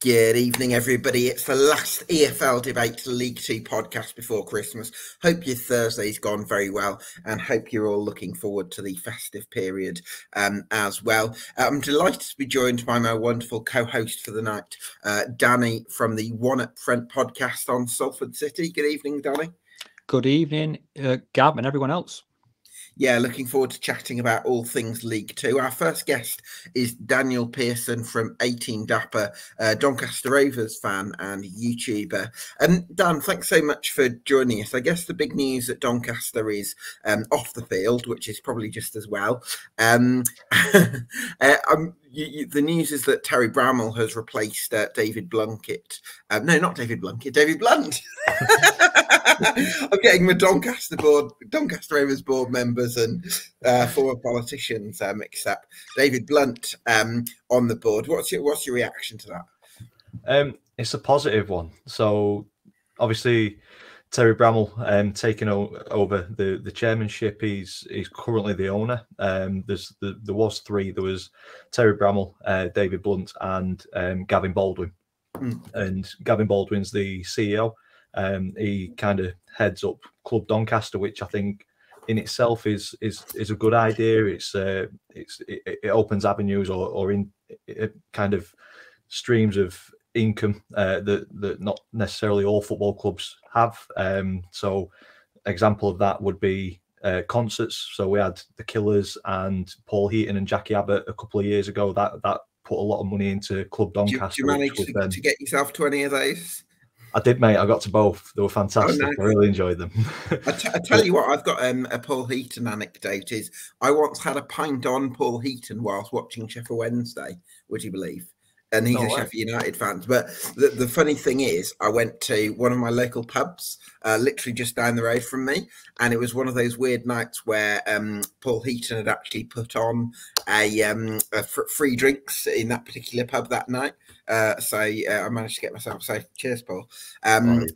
Good evening, everybody. It's the last EFL Debate League Two podcast before Christmas. Hope your Thursday's gone very well and hope you're all looking forward to the festive period as well. I'm delighted to be joined by my wonderful co-host for the night, Danny from the One Up Front podcast on Salford City. Good evening, Danny. Good evening, Gab and everyone else. Yeah, looking forward to chatting about all things League Two. Our first guest is Daniel Pearson from 18 Dapper, Doncaster Rovers fan and YouTuber. Dan, thanks so much for joining us. I guess the big news at Doncaster is off the field, which is probably just as well. The news is that Terry Bramall has replaced David Blunkett. No, not David Blunkett, David Blunt. I'm getting the Doncaster Rovers board members and former politicians mixed up. David Blunt on the board. What's your reaction to that? It's a positive one. So obviously Terry Bramall taking over the chairmanship. He's currently the owner. There was three. There was Terry Bramall, David Blunt, and Gavin Baldwin. And Gavin Baldwin's the CEO. He kind of heads up Club Doncaster, which I think in itself is a good idea. It opens avenues or in kind of streams of income that not necessarily all football clubs have. So example of that would be concerts. So we had the Killers and Paul Heaton and Jackie Abbott a couple of years ago. That put a lot of money into Club Doncaster. Did you manage to get yourself to any of those? I did, mate. I got to both. They were fantastic. Oh, nice. I really enjoyed them. I tell you what, I've got a Paul Heaton anecdote. Is I once had a pint on Paul Heaton whilst watching Sheffield Wednesday. Would you believe? And he's a Sheffield United fan. But the funny thing is, I went to one of my local pubs, literally just down the road from me, and it was one of those weird nights where Paul Heaton had actually put on a free drinks in that particular pub that night. So I managed to get myself safe. Cheers, Paul. And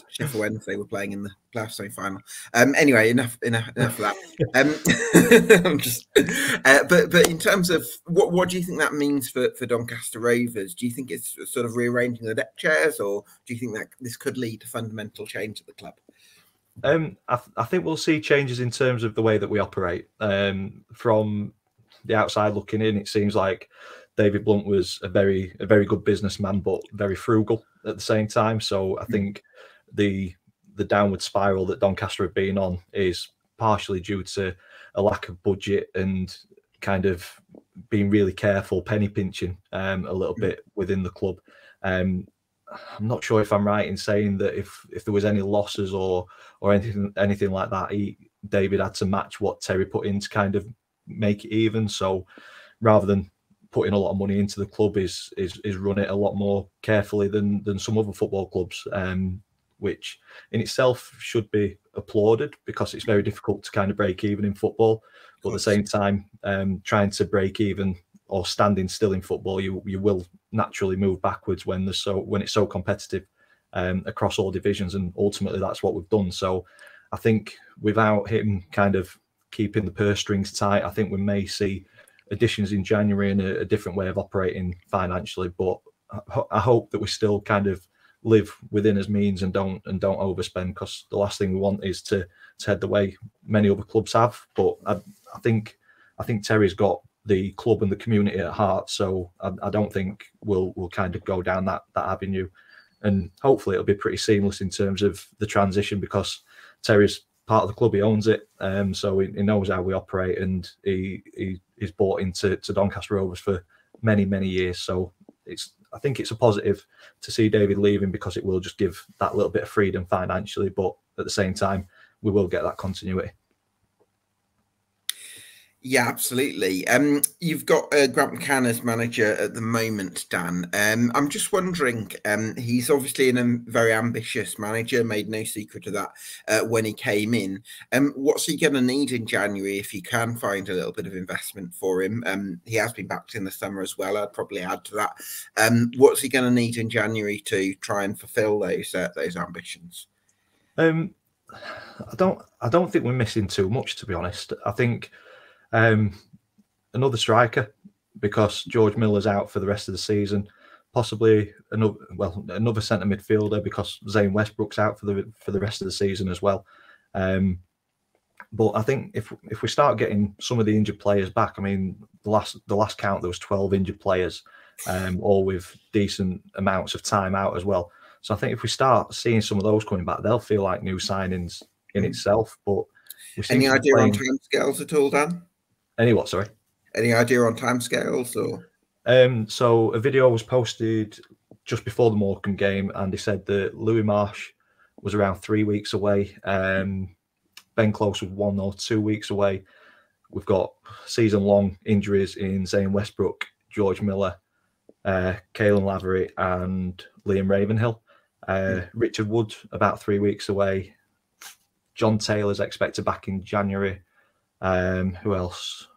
Sheffield Wednesday were playing in the playoff semi-final. Anyway, enough of that. But in terms of what do you think that means for Doncaster Rovers? Do you think it's sort of rearranging the deck chairs, or do you think that this could lead to fundamental change at the club? I think we'll see changes in terms of the way that we operate. From the outside looking in, it seems like David Blunt was a very good businessman, but very frugal at the same time. So I think the downward spiral that Doncaster have been on is partially due to a lack of budget and kind of being really careful, penny pinching a little bit within the club. I'm not sure if I'm right in saying that if there was any losses or anything like that, David had to match what Terry put in to kind of make it even. So rather than putting a lot of money into the club, is run it a lot more carefully than some other football clubs, which in itself should be applauded because it's very difficult to kind of break even in football. But at the same time, trying to break even or standing still in football, you will naturally move backwards when it's so competitive across all divisions, and ultimately that's what we've done. So I think without him kind of keeping the purse strings tight, I think we may see additions in January and a different way of operating financially. But I hope that we still kind of live within his means and don't overspend, because the last thing we want is to head the way many other clubs have. But I think Terry's got the club and the community at heart, so I don't think we'll kind of go down that avenue, and hopefully it'll be pretty seamless in terms of the transition, because Terry's part of the club, he owns it, so he knows how we operate, and he's bought into Doncaster Rovers for many years. So I think it's a positive to see David leaving, because it will just give that little bit of freedom financially, but at the same time we will get that continuity. Yeah, absolutely. You've got Grant McCann as manager at the moment, Dan. I'm just wondering, he's obviously a very ambitious manager, made no secret of that when he came in. What's he going to need in January if you can find a little bit of investment for him? He has been backed in the summer as well, I'd probably add to that. What's he going to need in January to try and fulfill those ambitions? I don't think we're missing too much, to be honest. I think another striker, because George Miller's out for the rest of the season. possibly another centre midfielder because Zane Westbrook's out for the rest of the season as well. But I think if we start getting some of the injured players back, I mean, the last count there was 12 injured players, all with decent amounts of time out as well. So I think if we start seeing some of those coming back, they'll feel like new signings in itself. But any idea on timescales at all, Dan? Any what? Sorry. Any idea on timescales or? So a video was posted just before the Morecambe game, and they said that Louis Marsh was around 3 weeks away. Ben Close was 1 or 2 weeks away. We've got season-long injuries in Zane Westbrook, George Miller, Caelan Lavery, and Liam Ravenhill. Richard Wood about 3 weeks away. John Taylor's expected back in January. Who else?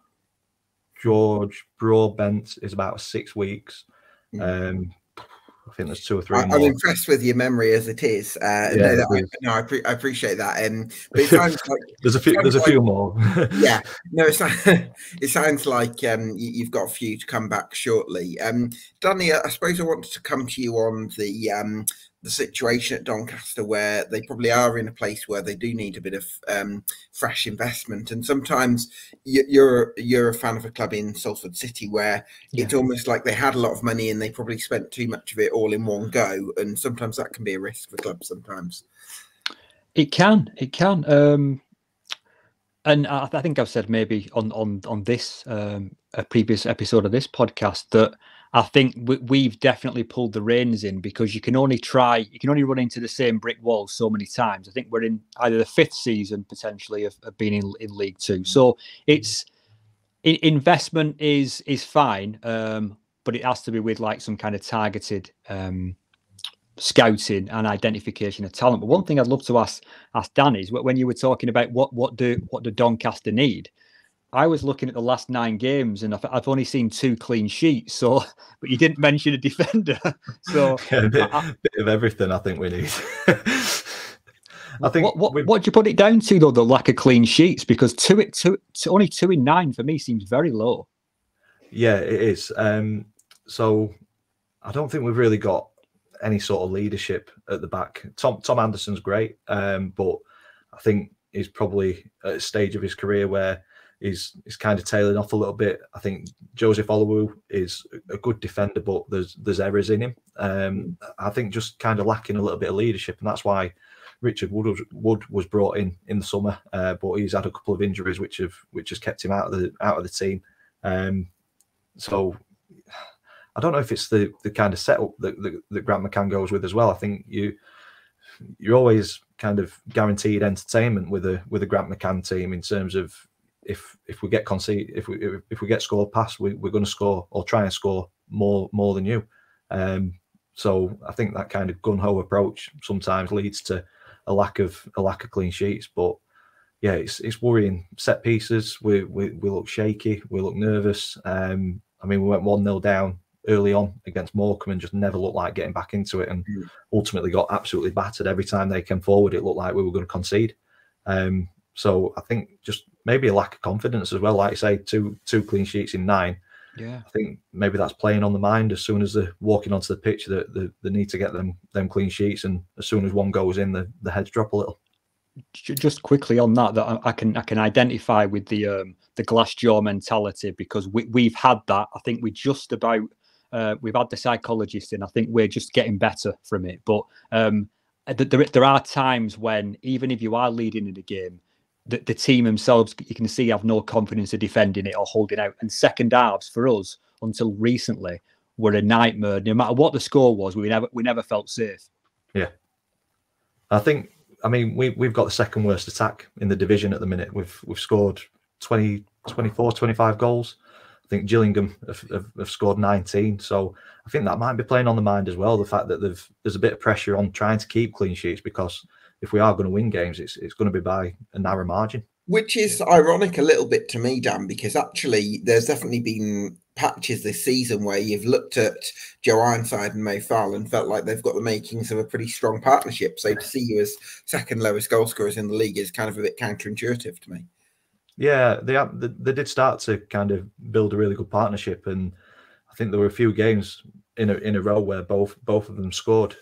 George Broadbent is about 6 weeks. I think there's 2 or 3 more. I'm impressed with your memory as it is. I appreciate that. But it sounds like there's a few more. Yeah, no, it sounds like you've got a few to come back shortly. Danny, I suppose I wanted to come to you on the situation at Doncaster, where they probably are in a place where they do need a bit of fresh investment. And sometimes you're a fan of a club in Salford City where it's almost like they had a lot of money and they probably spent too much of it all in one go. And sometimes that can be a risk for clubs sometimes. It can. And I think I've said maybe on this a previous episode of this podcast that I think we've definitely pulled the reins in, because you can only run into the same brick wall so many times. I think we're in either the 5th season potentially of being in League Two. So investment is fine, but it has to be with like some kind of targeted scouting and identification of talent. But one thing I'd love to ask Dan is, when you were talking about what do Doncaster need, I was looking at the last 9 games and I've only seen 2 clean sheets. So, but you didn't mention a defender. So a bit of everything I think we need. I think what do you put it down to though? The lack of clean sheets, because only 2 in 9 for me seems very low. Yeah, it is. So I don't think we've really got any sort of leadership at the back. Tom Anderson's great, but I think he's probably at a stage of his career where he's kind of tailing off a little bit. I think Joseph Oluwu is a good defender, but there's errors in him. I think just kind of lacking a little bit of leadership, and that's why Richard Wood was brought in the summer, but he's had a couple of injuries which has kept him out of the team. So I don't know if it's the kind of setup that Grant McCann goes with as well. I think you're always kind of guaranteed entertainment with a Grant McCann team, in terms of if we get if we get scored past, we're going to score or try and score more than you. So I think that kind of gun-ho approach sometimes leads to a lack of clean sheets. But yeah, it's worrying. Set pieces, we look shaky, we look nervous. I mean, we went 1-0 down early on against Morecambe and just never looked like getting back into it, and ultimately got absolutely battered every time they came forward. It looked like we were going to concede. So I think just maybe a lack of confidence as well. Like you say, two clean sheets in 9. Yeah, I think maybe that's playing on the mind. As soon as they're walking onto the pitch, that they need to get them clean sheets, and as soon as one goes in, the heads drop a little. Just quickly on that I can identify with the glass-jaw mentality, because we've had that. I think we've had the psychologist in. I think we're just getting better from it. But there are times when, even if you are leading in a game, the team themselves, you can see, have no confidence of defending it or holding out. And second halves for us, until recently, were a nightmare. No matter what the score was, we never felt safe. Yeah, I mean, we've got the second worst attack in the division at the minute. We've scored 24, 25 goals. I think Gillingham have scored 19. So I think that might be playing on the mind as well. The fact that there's a bit of pressure on trying to keep clean sheets, because if we are going to win games, it's going to be by a narrow margin. Which is ironic a little bit to me, Dan, because actually there's definitely been patches this season where you've looked at Joe Ironside and Mo Farrell and felt like they've got the makings of a pretty strong partnership. So to see you as second lowest goal scorers in the league is kind of a bit counterintuitive to me. Yeah, they did start to kind of build a really good partnership, and I think there were a few games in a row where both of them scored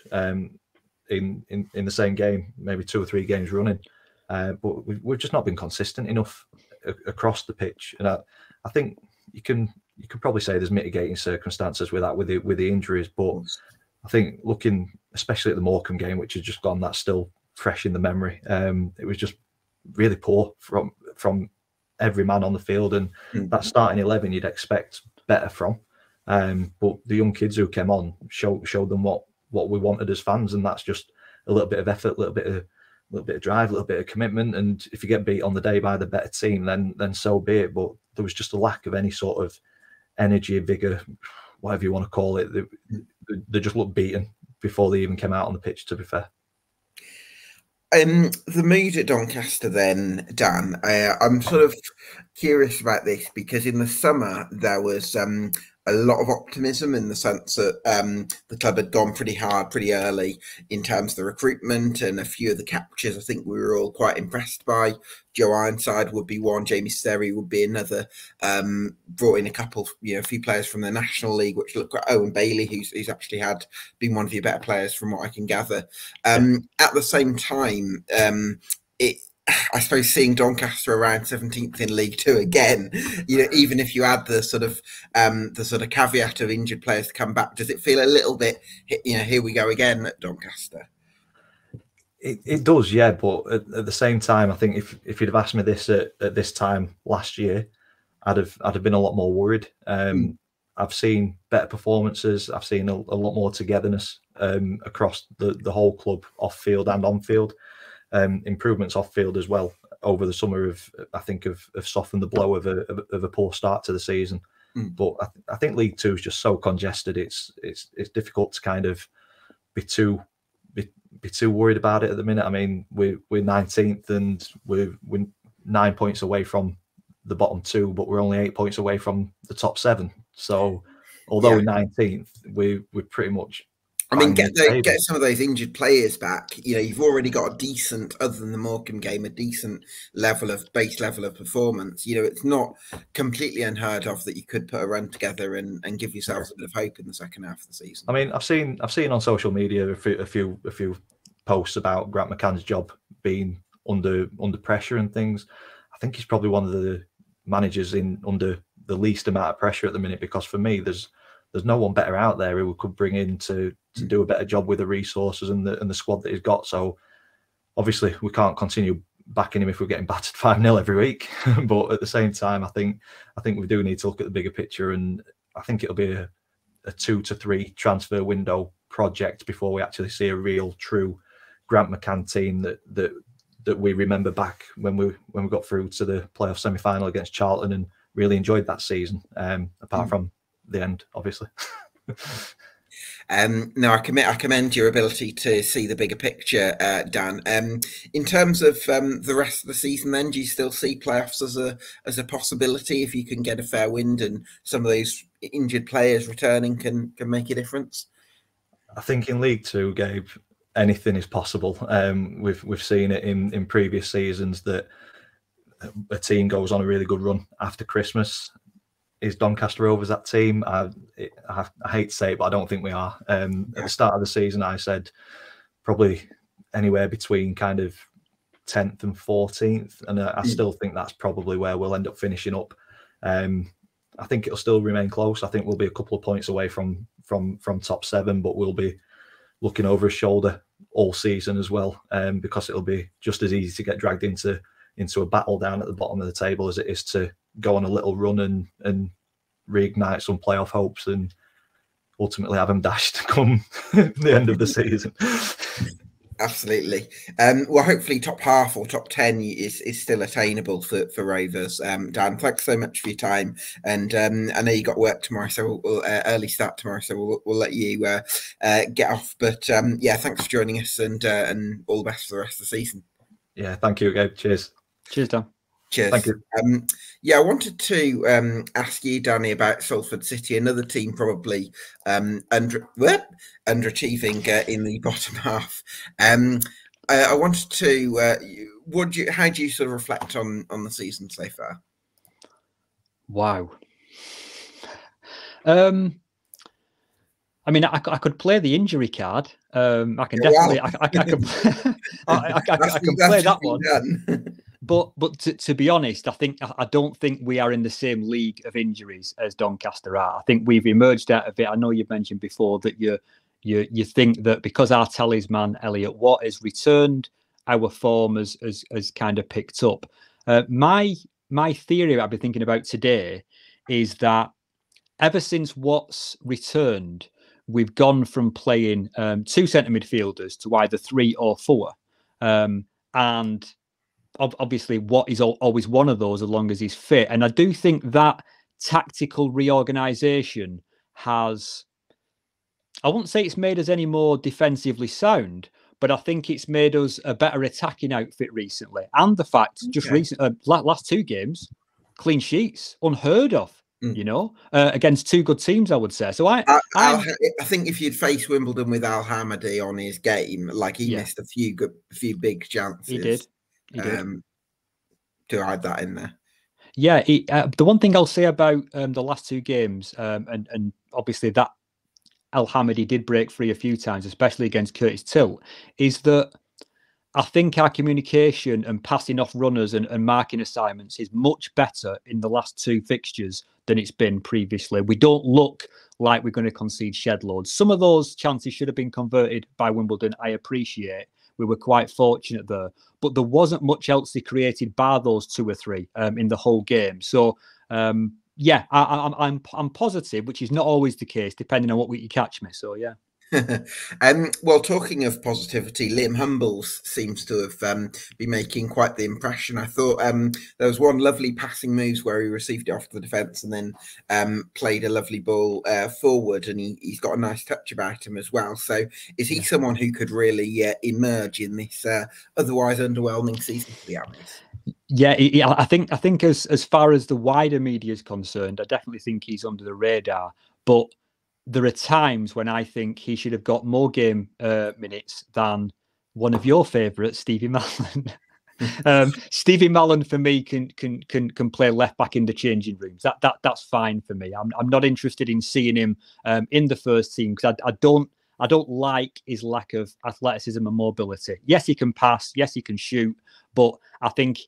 in the same game, maybe 2 or 3 games running. But we've just not been consistent enough across the pitch, and I think you could probably say there's mitigating circumstances with that with the injuries, but I think looking especially at the Morecambe game, which has just gone, that's still fresh in the memory. It was just really poor from every man on the field, and that starting 11 you'd expect better from. But the young kids who came on showed them what we wanted as fans, and that's just a little bit of effort, a little bit of drive, a little bit of commitment. And if you get beat on the day by the better team, then so be it. But there was just a lack of any sort of energy, vigor, whatever you want to call it. They just looked beaten before they even came out on the pitch, to be fair. The mood at Doncaster then, Dan, I'm sort of curious about this because in the summer there was a lot of optimism in the sense that the club had gone pretty hard pretty early in terms of the recruitment, and a few of the captures I think we were all quite impressed by. Joe Ironside would be one, Jamie Sterry would be another. Brought in a couple, a few players from the National League, which look like Owen Bailey, who's actually been one of your better players from what I can gather. At the same time, I suppose seeing Doncaster around 17th in League Two again, even if you add the sort of caveat of injured players to come back, does it feel a little bit, here we go again at Doncaster? It does, yeah. But at the same time, I think if you'd have asked me this at this time last year, I'd have been a lot more worried. I've seen better performances. I've seen a lot more togetherness across the whole club, off field and on field. Improvements off field as well over the summer I think have softened the blow of a poor start to the season. But I think League Two is just so congested. It's difficult to kind of be too worried about it at the minute. I mean, we're 19th and we're 9 points away from the bottom 2, but we're only 8 points away from the top 7. So although we're 19th, we're pretty much. I mean, get some of those injured players back. You've already got a decent, other than the Morecambe game, a decent base level of performance. It's not completely unheard of that you could put a run together and give yourselves a bit of hope in the second half of the season. I mean, I've seen on social media a few posts about Grant McCann's job being under pressure and things. I think he's probably one of the managers under the least amount of pressure at the minute, because for me, there's no one better out there who we could bring in to do a better job with the resources and the squad that he's got. So obviously we can't continue backing him if we're getting battered 5-0 every week. But at the same time, I think we do need to look at the bigger picture, and I think it'll be a 2 to 3 transfer window project before we actually see a real true Grant McCann team that we remember back when we got through to the playoff semi-final against Charlton and really enjoyed that season, apart from the end, obviously. No, I commend your ability to see the bigger picture, Dan. In terms of the rest of the season, then, do you still see playoffs as a possibility if you can get a fair wind and some of those injured players returning can make a difference? I think in League Two, Gabe, anything is possible. We've seen it in previous seasons that a team goes on a really good run after Christmas. Is Doncaster Rovers that team? I hate to say it, but I don't think we are. At the start of the season, I said probably anywhere between kind of 10th and 14th, and I still think that's probably where we'll end up finishing up. I think it'll still remain close. I think we'll be a couple of points away from top 7, but we'll be looking over his shoulder all season as well, because it'll be just as easy to get dragged into a battle down at the bottom of the table as it is to go on a little run and reignite some playoff hopes and ultimately have them dashed come the end of the season. Absolutely. Well, hopefully top half or top 10 is still attainable for Rovers. Dan, thanks so much for your time. And I know you got work tomorrow, so we'll early start tomorrow, so we'll let you get off. But thanks for joining us, and all the best for the rest of the season. Yeah, thank you, Gabe. Cheers. Cheers, Dan. Cheers. Thank you. I wanted to ask you, Danny, about Salford City, another team probably underachieving in the bottom half. I wanted to, how do you sort of reflect on the season so far? Wow. I mean, I could play the injury card. I can definitely, I can play that one. But to be honest, I don't think we are in the same league of injuries as Doncaster are. I think we've emerged out of it. I know you mentioned before that you think that because our talisman Elliot Watt has returned, our form has kind of picked up. My theory I've been thinking about today is that ever since Watt's returned, we've gone from playing 2 centre midfielders to either 3 or 4. And obviously Watt is always one of those as long as he's fit. And I do think that tactical reorganisation has, I wouldn't say it's made us any more defensively sound, but I think it's made us a better attacking outfit recently. And the fact, just recent last 2 games, clean sheets, unheard of. You know, against 2 good teams, I would say. So I think if you'd face Wimbledon with Al Hamadi on his game, like he missed a few big chances. He did. To hide that in there. Yeah, the one thing I'll say about the last 2 games, and obviously that Al Hamadi did break free a few times, especially against Curtis Tilt, is that I think our communication and passing off runners and marking assignments is much better in the last 2 fixtures than it's been previously. We don't look like we're going to concede shed loads. Some of those chances should have been converted by Wimbledon. I appreciate. We were quite fortunate there, but there wasn't much else they created bar those 2 or 3 in the whole game. So yeah, I'm positive, which is not always the case, depending on what week you catch me. So yeah. Well, talking of positivity, Liam Humbles seems to have been making quite the impression. I thought there was one lovely passing moves where he received it off the defence and then played a lovely ball forward, and he's got a nice touch about him as well. So is he someone who could really emerge in this otherwise underwhelming season, to be honest? Yeah, I think as far as the wider media is concerned, I definitely think he's under the radar, but there are times when I think he should have got more game minutes than one of your favourites, Stevie Mallon. Stevie Mallon for me can play left back in the changing rooms. That's fine for me. I'm not interested in seeing him in the first team because I don't like his lack of athleticism and mobility. Yes, he can pass. Yes, he can shoot. But I think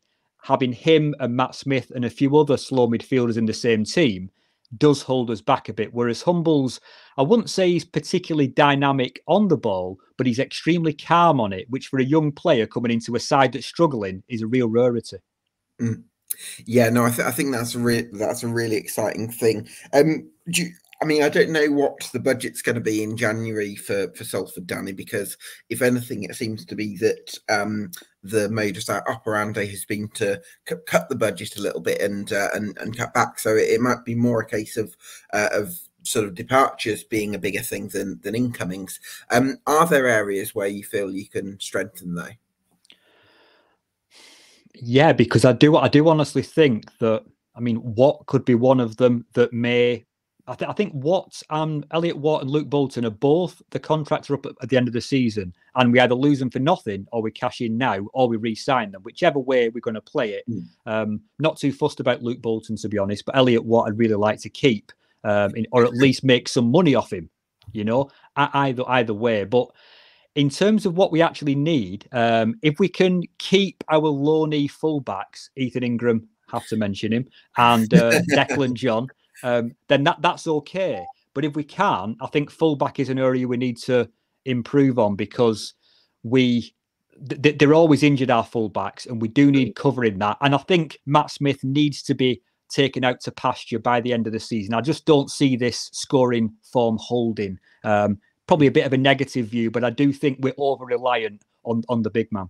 having him and Matt Smith and a few other slow midfielders in the same team does hold us back a bit. Whereas Humbles, I wouldn't say he's particularly dynamic on the ball, but he's extremely calm on it, which for a young player coming into a side that's struggling is a real rarity. Yeah, no, I think that's a really exciting thing. I don't know what the budget's going to be in January for Salford, Danny, because if anything, it seems to be that the modus operandi has been to cut the budget a little bit and cut back. So it might be more a case of sort of departures being a bigger thing than incomings. Are there areas where you feel you can strengthen though? Yeah, because I do honestly think that, what could be one of them that may. I think Elliot Watt and Luke Bolton are both, the contracts are up at the end of the season, and we either lose them for nothing or we cash in now or we re-sign them, whichever way we're going to play it. Not too fussed about Luke Bolton, to be honest, but Elliot Watt I'd really like to keep or at least make some money off him, either way. But in terms of what we actually need, if we can keep our loanee fullbacks, Ethan Ingram, have to mention him, and Declan John, then that's okay. But if we can, I think fullback is an area we need to improve on because they're always injured, our fullbacks, and we do need covering that. And I think Matt Smith needs to be taken out to pasture by the end of the season. I just don't see this scoring form holding. Probably a bit of a negative view, but I do think we're over-reliant on the big man.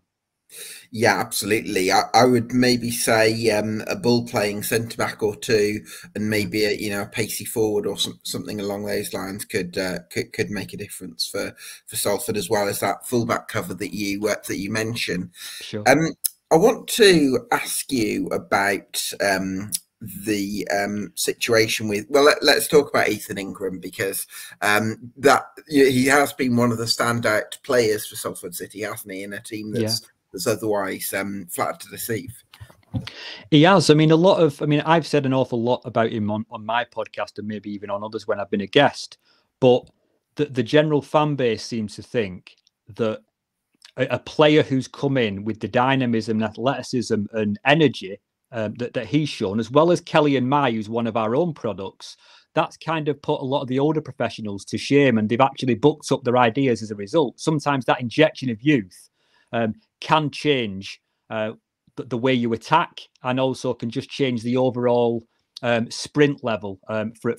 Yeah, absolutely. I would maybe say a ball-playing centre-back or two, and maybe a pacey forward or something along those lines could make a difference for Salford, as well as that full-back cover that you mentioned. Sure. I want to ask you about the situation with. Well, let's talk about Ethan Ingram, because that he has been one of the standout players for Salford City, hasn't he, in a team that's otherwise flattered to deceive. He has. I've said an awful lot about him on my podcast and maybe even on others when I've been a guest. But the general fan base seems to think that a player who's come in with the dynamism, athleticism, and energy that he's shown, as well as Kelly and Mai, who's one of our own products, that's kind of put a lot of the older professionals to shame, and they've actually booked up their ideas as a result. Sometimes that injection of youth can change the way you attack, and also can just change the overall sprint level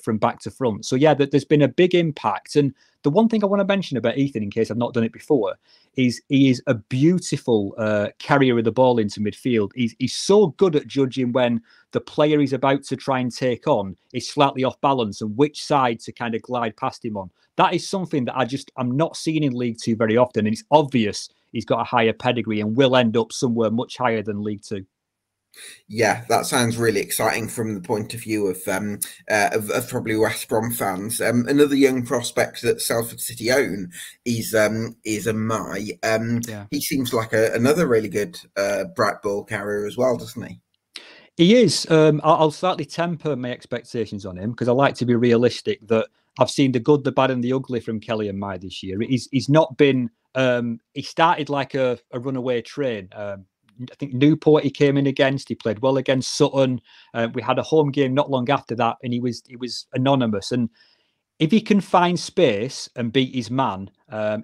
from back to front. So yeah, there's been a big impact. And the one thing I want to mention about Ethan, in case I've not done it before, is he is a beautiful carrier of the ball into midfield. He's so good at judging when the player he's about to try and take on is slightly off balance and which side to kind of glide past him on. That is something that I'm not seeing in League Two very often, and it's obvious he's got a higher pedigree and will end up somewhere much higher than League Two. Yeah, that sounds really exciting from the point of view of probably West Brom fans. Another young prospect that Salford City own is a Mai. He seems like another really good bright ball carrier as well, doesn't he? He is. I'll slightly temper my expectations on him, because I like to be realistic that I've seen the good, the bad, and the ugly from Kelly and Mai this year. He's not been. He started like a runaway train. I think Newport he came in against. He played well against Sutton. We had a home game not long after that, and he was anonymous. And if he can find space and beat his man,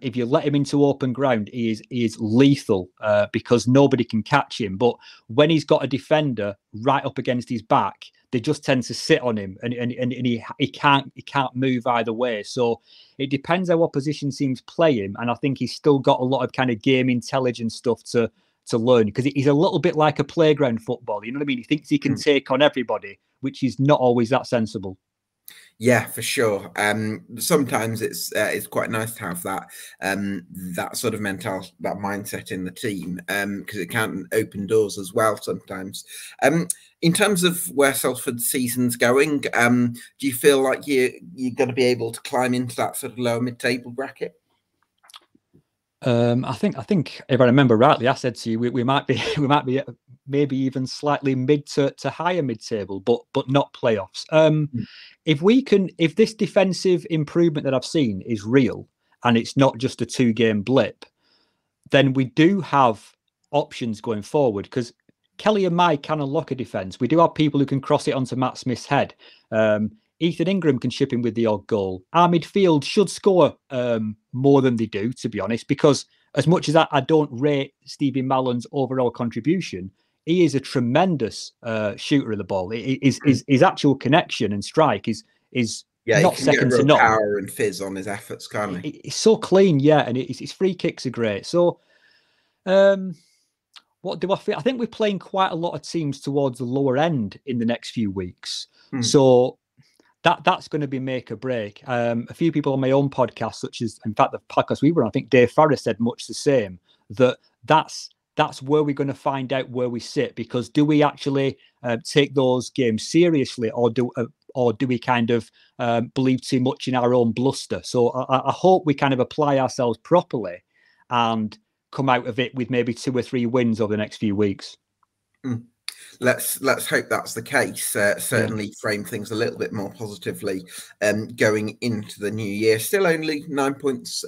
if you let him into open ground, he is lethal because nobody can catch him. But when he's got a defender right up against his back, they just tend to sit on him, and he can't move either way. So it depends how opposition teams play him, and I think he's still got a lot of kind of game intelligence stuff to learn, because he's a little bit like a playground football. You know what I mean? He thinks he can take on everybody, which is not always that sensible. Yeah, for sure. Sometimes it's quite nice to have that sort of that mindset in the team, because it can open doors as well sometimes. In terms of where Salford's season's going, do you feel like you're going to be able to climb into that sort of lower mid-table bracket? I think if I remember rightly, I said to you we might be maybe even slightly mid to higher mid-table, but not playoffs. If this defensive improvement that I've seen is real and it's not just a 2-game blip, then we do have options going forward, because Kelly and Mai can unlock a defence. We do have people who can cross it onto Matt Smith's head. Ethan Ingram can chip in with the odd goal. Our midfield should score more than they do, to be honest, because as much as I don't rate Stevie Mallon's overall contribution, he is a tremendous shooter of the ball. His actual connection and strike is not second to none. Power and fizz on his efforts, can't he? It's so clean, yeah, and his free kicks are great. So, what do I feel? I think we're playing quite a lot of teams towards the lower end in the next few weeks. So that's going to be make or break. A few people on my own podcast, such as, in fact, the podcast we were on, I think Dave Farrer said much the same, that's where we're going to find out where we sit, because do we actually take those games seriously, or do we kind of believe too much in our own bluster? So I hope we kind of apply ourselves properly and come out of it with maybe 2 or 3 wins over the next few weeks. Let's hope that's the case. Certainly frame things a little bit more positively going into the new year. Still only 9 points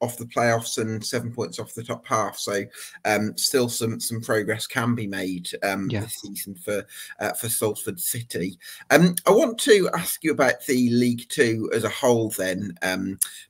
off the playoffs and 7 points off the top half. So still some progress can be made this season for Salford City. I want to ask you about the League Two as a whole then,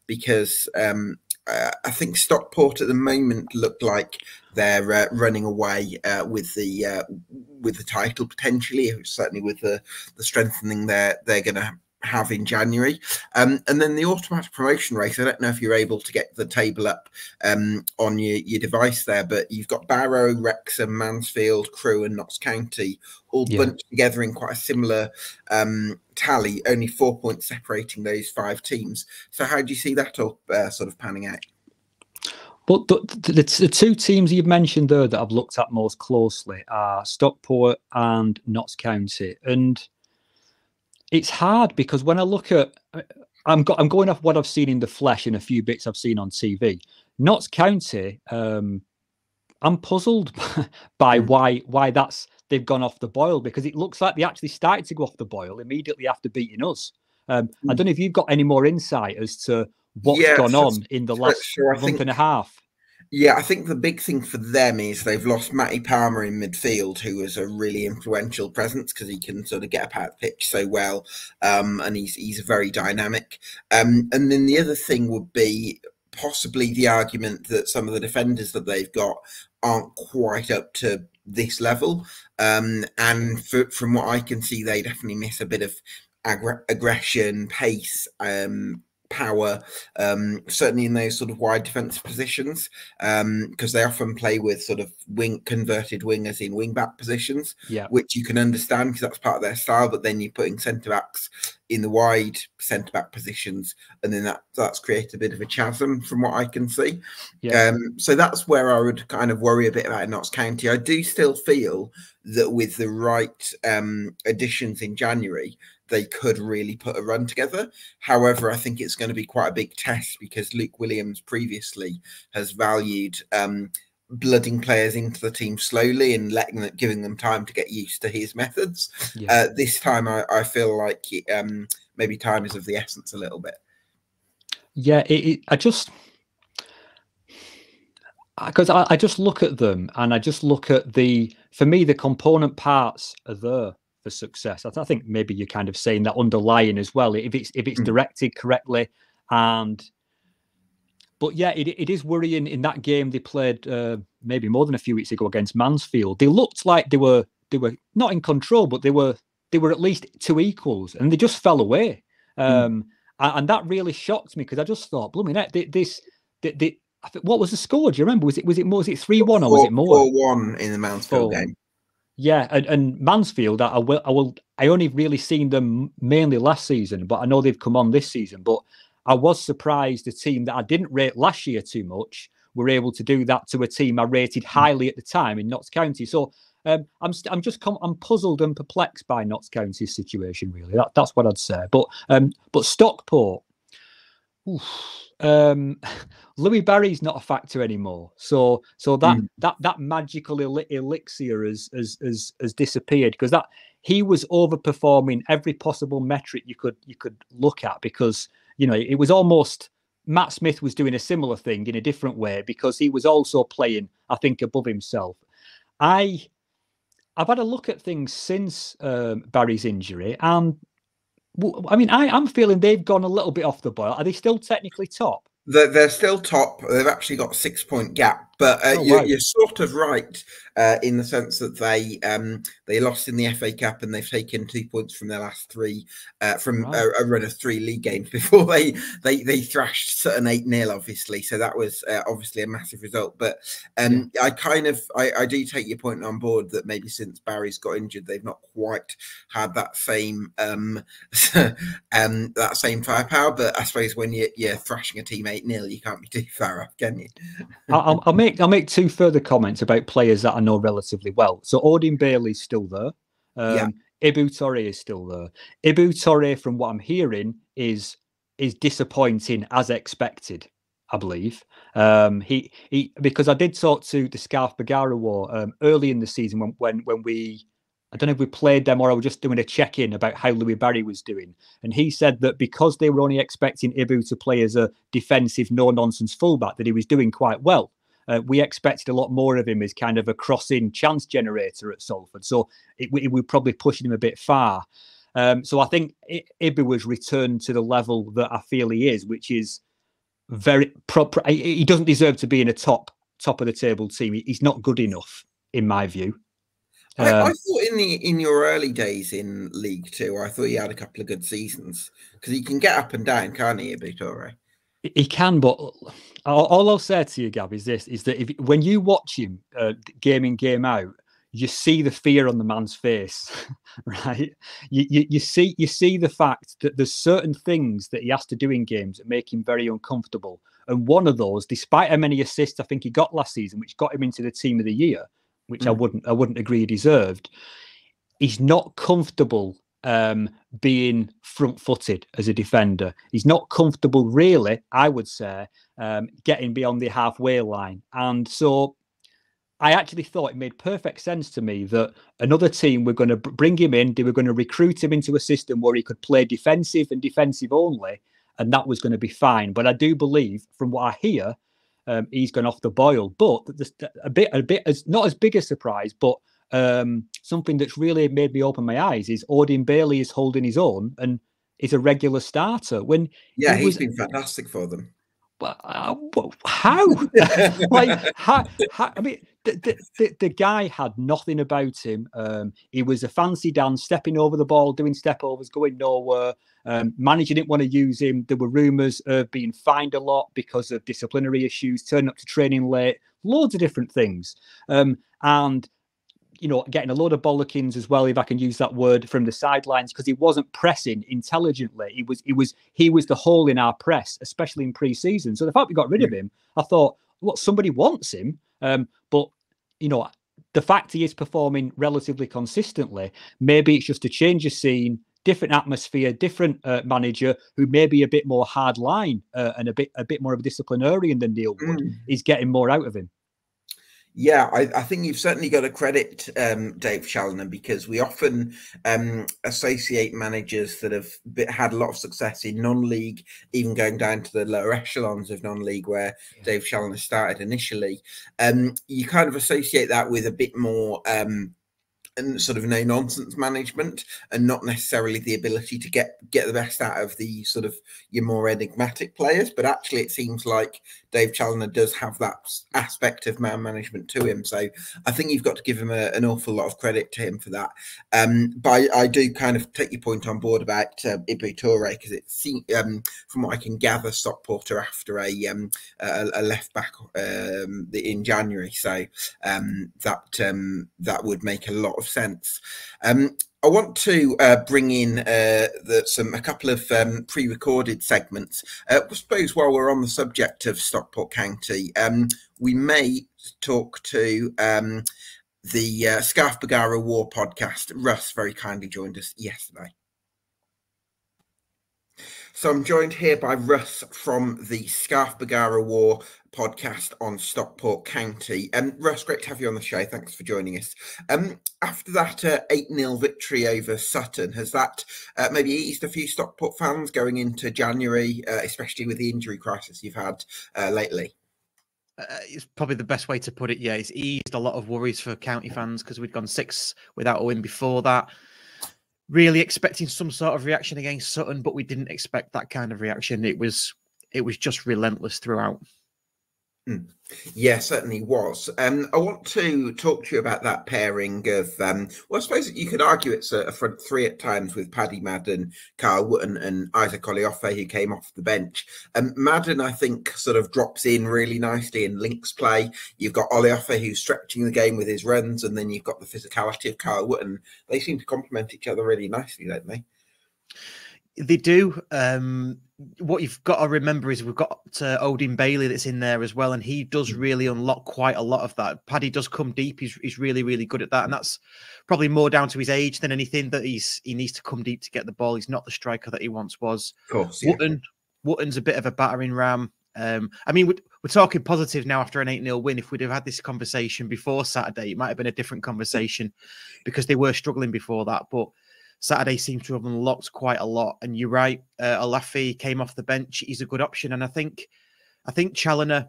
because I think Stockport at the moment look like they're running away with the title potentially, certainly with the strengthening they're going to have in January, and then the automatic promotion race. I don't know if you're able to get the table up on your device there, but you've got Barrow, Wrexham, Mansfield, Crewe, and Notts County all bunched together in quite a similar tally, only 4 points separating those 5 teams. So how do you see that all sort of panning out? But the 2 teams you've mentioned there that I've looked at most closely are Stockport and Notts County. And it's hard because when I look at, I'm going off what I've seen in the flesh and a few bits I've seen on TV. Notts County, I'm puzzled by why they've gone off the boil, because it looks like they actually started to go off the boil immediately after beating us. I don't know if you've got any more insight as to what's gone on in the last month and a half. Yeah, I think the big thing for them is they've lost Matty Palmer in midfield, who was a really influential presence because he can sort of get up out the pitch so well, and he's very dynamic. And then the other thing would be possibly the argument that some of the defenders that they've got aren't quite up to this level. And from what I can see, they definitely miss a bit of aggression, pace, power, certainly in those sort of wide defensive positions, because they often play with sort of converted wingers in wing back positions, which you can understand because that's part of their style. But then you're putting centre backs in the wide centre back positions, and then that's created a bit of a chasm from what I can see. So that's where I would kind of worry a bit about Notts County. I do still feel that with the right additions in January, they could really put a run together. However, I think it's going to be quite a big test because Luke Williams previously has valued blooding players into the team slowly and giving them time to get used to his methods. This time, I feel like maybe time is of the essence a little bit. Yeah, I just look at them and I just look at for me, the component parts are there for success. I think maybe you're kind of saying that underlying as well, if it's directed correctly. But yeah, it is worrying. In that game they played maybe more than a few weeks ago against Mansfield, they looked like they were not in control, but they were at least two equals, and they just fell away. And that really shocked me because I just thought, blooming heck, what was the score? Do you remember? Was it 3-1 or was it more? 4-1 in the Mansfield game. Yeah, and Mansfield, I only really seen them mainly last season, but I know they've come on this season. But I was surprised a team that I didn't rate last year too much were able to do that to a team I rated highly at the time in Notts County. So I'm puzzled and perplexed by Notts County's situation. Really, that's what I'd say. But Stockport. Louis Barry's not a factor anymore, so that magical elixir has disappeared because that he was overperforming every possible metric you could look at, because it was almost Matt Smith was doing a similar thing in a different way because he was also playing, I think, above himself. I've had a look at things since Barry's injury, and I mean, I'm feeling they've gone a little bit off the boil. Are they still technically top? They're still top. They've actually got a 6-point gap, but you're sort of right in the sense that they lost in the FA Cup and they've taken 2 points from their last three from a run of 3 league games before they thrashed Sutton 8-0, obviously. So that was obviously a massive result. But I do take your point on board that maybe since Barry's got injured, they've not quite had that same that same firepower. But I suppose when you're thrashing a team 8-0, you can't be too far off, can you? I'll make 2 further comments about players that I know relatively well. So Odin Bailey's still there. Ibu Torre is still there. Ibu Torre, from what I'm hearing, is disappointing as expected, I believe. He because I did talk to the Scarf Bergara Wore early in the season when we, I don't know if we played them or I was just doing a check-in about how Louis Barry was doing. And he said that because they were only expecting Ibu to play as a defensive, no-nonsense fullback, that he was doing quite well. We expected a lot more of him as kind of a crossing chance generator at Salford. So it would probably push him a bit far. So I think Ibu has returned to the level that I feel he is, which is very proper. He doesn't deserve to be in a top of the table team. He's not good enough, in my view. I thought in your early days in League Two, I thought he had a couple of good seasons because he can get up and down, can't he, Ibu Torre? He can, but all I'll say to you, Gab, is that when you watch him game in, game out, you see the fear on the man's face, right? You see the fact that there's certain things that he has to do in games that make him very uncomfortable. And one of those, despite how many assists I think he got last season, which got him into the team of the year, which I wouldn't agree he deserved, he's not comfortable being front-footed as a defender. He's not comfortable, really, I would say, getting beyond the halfway line. And so I actually thought it made perfect sense to me that another team were going to bring him in. They were going to recruit him into a system where he could play defensive and defensive only. and that was going to be fine. But I do believe, from what I hear, he's gone off the boil. But a bit as not as big a surprise, but something that's really made me open my eyes is Odin Bailey is holding his own and is a regular starter. When he's been fantastic for them. But how? Like, how? I mean, the guy had nothing about him. He was a fancy Dan, stepping over the ball, doing step overs, going nowhere. Manager didn't want to use him. There were rumours of being fined a lot because of disciplinary issues, turning up to training late, loads of different things. And getting a load of bollockings as well, if I can use that word, from the sidelines, because he wasn't pressing intelligently. He was the hole in our press, especially in pre-season. So the fact we got rid of him, I thought, look, somebody wants him. But the fact he is performing relatively consistently, maybe it's just a change of scene, different atmosphere, different manager who may be a bit more hard line and a bit more of a disciplinarian than Neil Wood is getting more out of him. Yeah, I think you've certainly got to credit Dave Challoner, because we often associate managers that have had a lot of success in non-league, even going down to the lower echelons of non-league where Dave Challoner started initially. You kind of associate that with a bit more and sort of no-nonsense management, and not necessarily the ability to get the best out of the sort of your more enigmatic players. But actually, it seems like Dave Challoner does have that aspect of man management to him. So I think you've got to give him an awful lot of credit to him for that. But I do kind of take your point on board about Ibu Toure, because it seems, from what I can gather, Stockport are after a left back in January. So that would make a lot of sense. I want to bring in a couple of pre-recorded segments. I suppose while we're on the subject of Stockport County, we may talk to the Scarf Bergara Wore Podcast. Russ very kindly joined us yesterday. So I'm joined here by Russ from the Scarf Bergara Wore Podcast on Stockport County. Russ, great to have you on the show. Thanks for joining us. After that 8-0 victory over Sutton, has that maybe eased a few Stockport fans going into January, especially with the injury crisis you've had lately? It's probably the best way to put it. Yeah, it's eased a lot of worries for County fans, because we'd gone 6 without a win before that. Really expecting some sort of reaction against Sutton, but we didn't expect that kind of reaction. It was just relentless throughout. Yeah, certainly was. I want to talk to you about that pairing of, well, I suppose you could argue it's a front three at times, with Paddy Madden, Carl Wootton and Isaac Oliofe, who came off the bench. Madden, I think, sort of drops in really nicely in links play. You've got Oliofe, who's stretching the game with his runs, and then you've got the physicality of Carl Wootton. They seem to complement each other really nicely, don't they? They do. What you've got to remember is we've got Odin Bailey that's in there as well, and he does really unlock quite a lot of that. Paddy does come deep. He's really, really good at that, and that's probably more down to his age than anything, that he needs to come deep to get the ball. He's not the striker that he once was. Of course, yeah. Wootton's a bit of a battering ram. I mean, we're talking positive now after an 8-0 win. If we'd have had this conversation before Saturday, it might have been a different conversation, because they were struggling before that, but Saturday seems to have unlocked quite a lot. And you're right, Olafi came off the bench. He's a good option. And I think Challoner's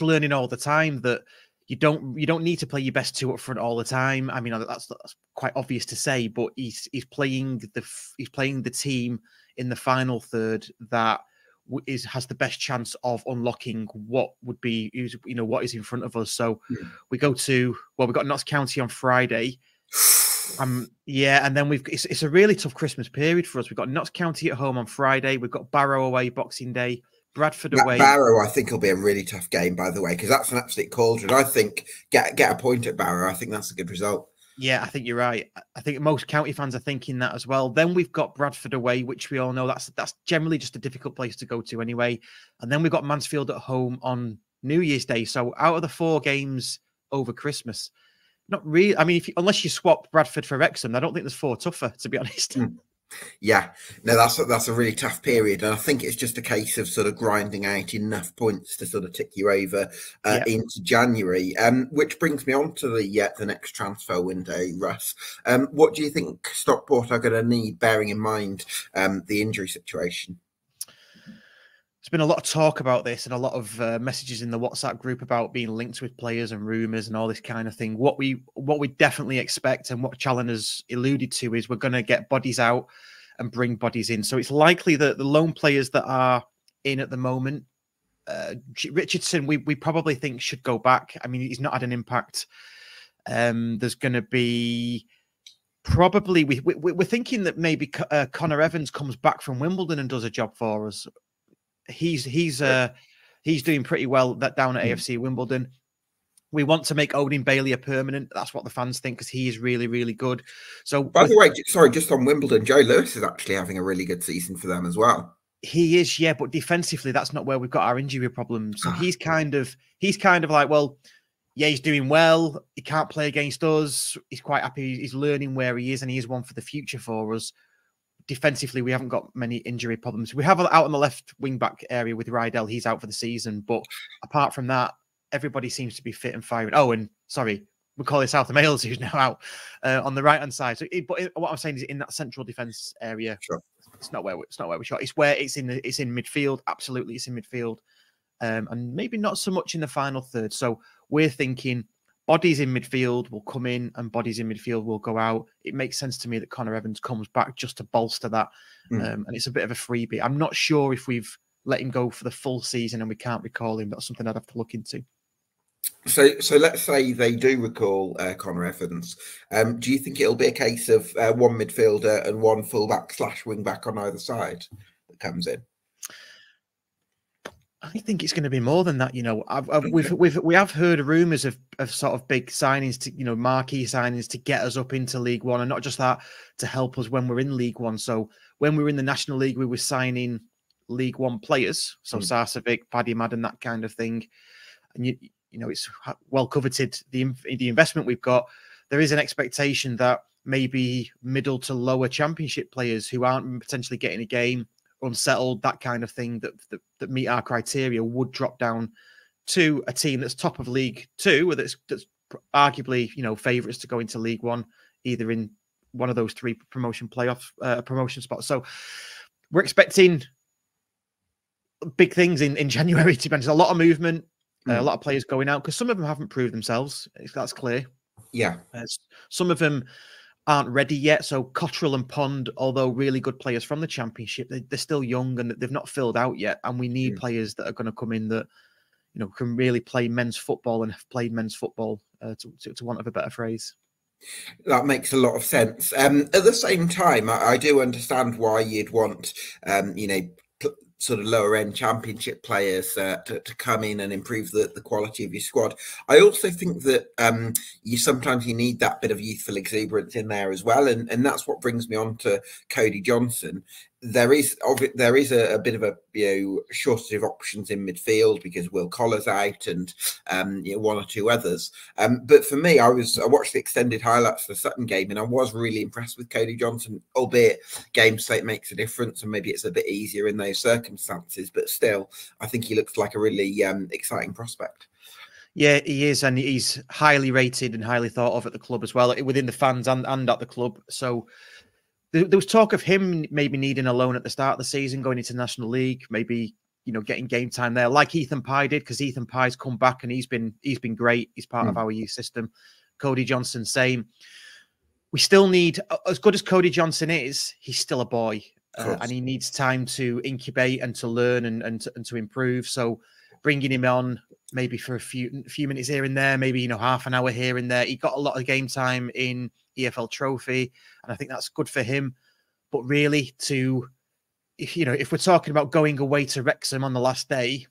learning all the time that you don't need to play your best two up front all the time. I mean, that's quite obvious to say, but he's playing the team in the final third that has the best chance of unlocking what is in front of us. So we got Notts County on Friday. Yeah, and then it's a really tough Christmas period for us. We've got Notts County at home on Friday. We've got Barrow away Boxing Day, Bradford away. Barrow, I think, will be a really tough game, by the way, because that's an absolute cauldron. I think get a point at Barrow. I think that's a good result. Yeah, I think you're right. I think most County fans are thinking that as well. Then we've got Bradford away, which we all know that's generally just a difficult place to go to anyway. And then we've got Mansfield at home on New Year's Day. So out of the 4 games over Christmas, not really. I mean, unless you swap Bradford for Wrexham, I don't think there's 4 tougher, to be honest. Yeah, no, that's a really tough period, and I think it's just a case of sort of grinding out enough points to sort of tick you over into January. Which brings me on to the next transfer window, Russ. What do you think Stockport are going to need, bearing in mind the injury situation? There's been a lot of talk about this and a lot of messages in the WhatsApp group about being linked with players and rumours and all this kind of thing. What we definitely expect and what Challen has alluded to is we're going to get bodies out and bring bodies in. So it's likely that the lone players that are in at the moment, Richardson, we probably think should go back. I mean, he's not had an impact. There's going to be probably we're thinking that maybe Connor Evans comes back from Wimbledon and does a job for us. He's doing pretty well down at AFC Wimbledon. We want to make Odin Bailey a permanent. That's what the fans think because he is really, really good. So, by the way, sorry, just on Wimbledon, Joe Lewis is actually having a really good season for them as well. He is, yeah, but defensively, that's not where we've got our injury problems. So he's kind of like, well, yeah, he's doing well. He can't play against us. He's quite happy. He's learning where he is, and he is one for the future for us. Defensively, we haven't got many injury problems. We have out on the left wing back area with Rydell. He's out for the season, but apart from that, everybody seems to be fit and firing. Oh, and sorry, we call it South of Males, who's now out on the right hand side. So, what I'm saying is, in that central defence area, sure. It's not where we shot. It's where it's in midfield. Absolutely, it's in midfield, and maybe not so much in the final third. So we're thinking bodies in midfield will come in and bodies in midfield will go out. It makes sense to me that Connor Evans comes back just to bolster that. And it's a bit of a freebie. I'm not sure if we've let him go for the full season and we can't recall him. That's something I'd have to look into. So let's say they do recall Connor Evans. Do you think it'll be a case of one midfielder and one fullback / wing back on either side that comes in? I think it's going to be more than that. You know, we have heard rumours of sort of big signings to, you know, marquee signings to get us up into League One, and not just that, to help us when we're in League One. So when we were in the National League, we were signing League One players, so Sarcevic, Paddy Madden, that kind of thing. And you know, it's well coveted the investment we've got. There is an expectation that maybe middle to lower Championship players who aren't potentially getting a game, unsettled, that kind of thing, that meet our criteria would drop down to a team that's top of League Two, that's arguably, you know, favourites to go into League One, either in one of those three promotion spots. So we're expecting big things in January. To be honest, a lot of movement, a lot of players going out because some of them haven't proved themselves. That's clear. Yeah, some of them aren't ready yet. So Cottrell and Pond, although really good players from the Championship, they're still young and they've not filled out yet. And we need players that are going to come in that, you know, can really play men's football and have played men's football, to want of a better phrase. That makes a lot of sense. At the same time, I do understand why you'd want, you know, sort of lower end Championship players to come in and improve the quality of your squad. I also think that sometimes you need that bit of youthful exuberance in there as well, and that's what brings me on to Cody Johnson. There is a bit of a, you know, shortage of options in midfield because Will Collar's out and you know, one or two others. But for me, I watched the extended highlights for the Sutton game and I was really impressed with Cody Johnson, albeit game state makes a difference and maybe it's a bit easier in those circumstances. But still, I think he looks like a really exciting prospect. Yeah, he is, and he's highly rated and highly thought of at the club as well, within the fans and at the club. So there was talk of him maybe needing a loan at the start of the season, going into National League, maybe, you know, getting game time there, like Ethan Pye did, because Ethan Pye's come back and he's been great. He's part of our youth system. Cody Johnson, same. We still need, as good as Cody Johnson is, he's still a boy, and he needs time to incubate and to learn and to improve. So bringing him on maybe for a few minutes here and there, maybe, you know, half an hour here and there. He got a lot of game time in EFL Trophy, and I think that's good for him. But really, if we're talking about going away to Wrexham on the last day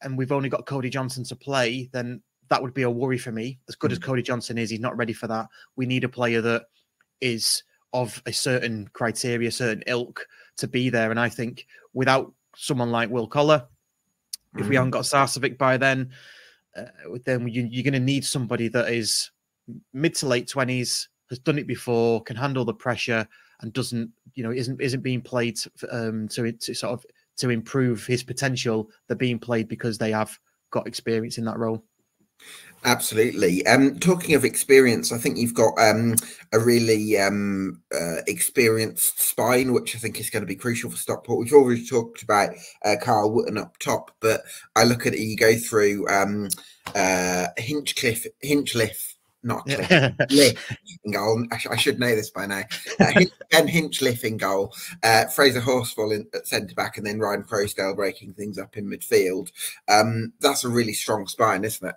and we've only got Cody Johnson to play, then that would be a worry for me. As good as Cody Johnson is, he's not ready for that. We need a player that is of a certain criteria, certain ilk to be there. And I think without someone like Will Collar, if we haven't got Sarcevic by then you're going to need somebody that is mid to late 20s, has done it before, can handle the pressure, and doesn't, you know, isn't being played to improve his potential. They're being played because they have got experience in that role. Absolutely. Talking of experience, I think you've got a really experienced spine, which I think is going to be crucial for Stockport. We've already talked about Carl Wootton up top, but I look at it, you go through Hinchliffe, not Cliff, Liff in goal. I should know this by now. Ben Hinchliffe in goal, Fraser Horsfall at centre back, and then Ryan Crowsdale breaking things up in midfield. That's a really strong spine, isn't it?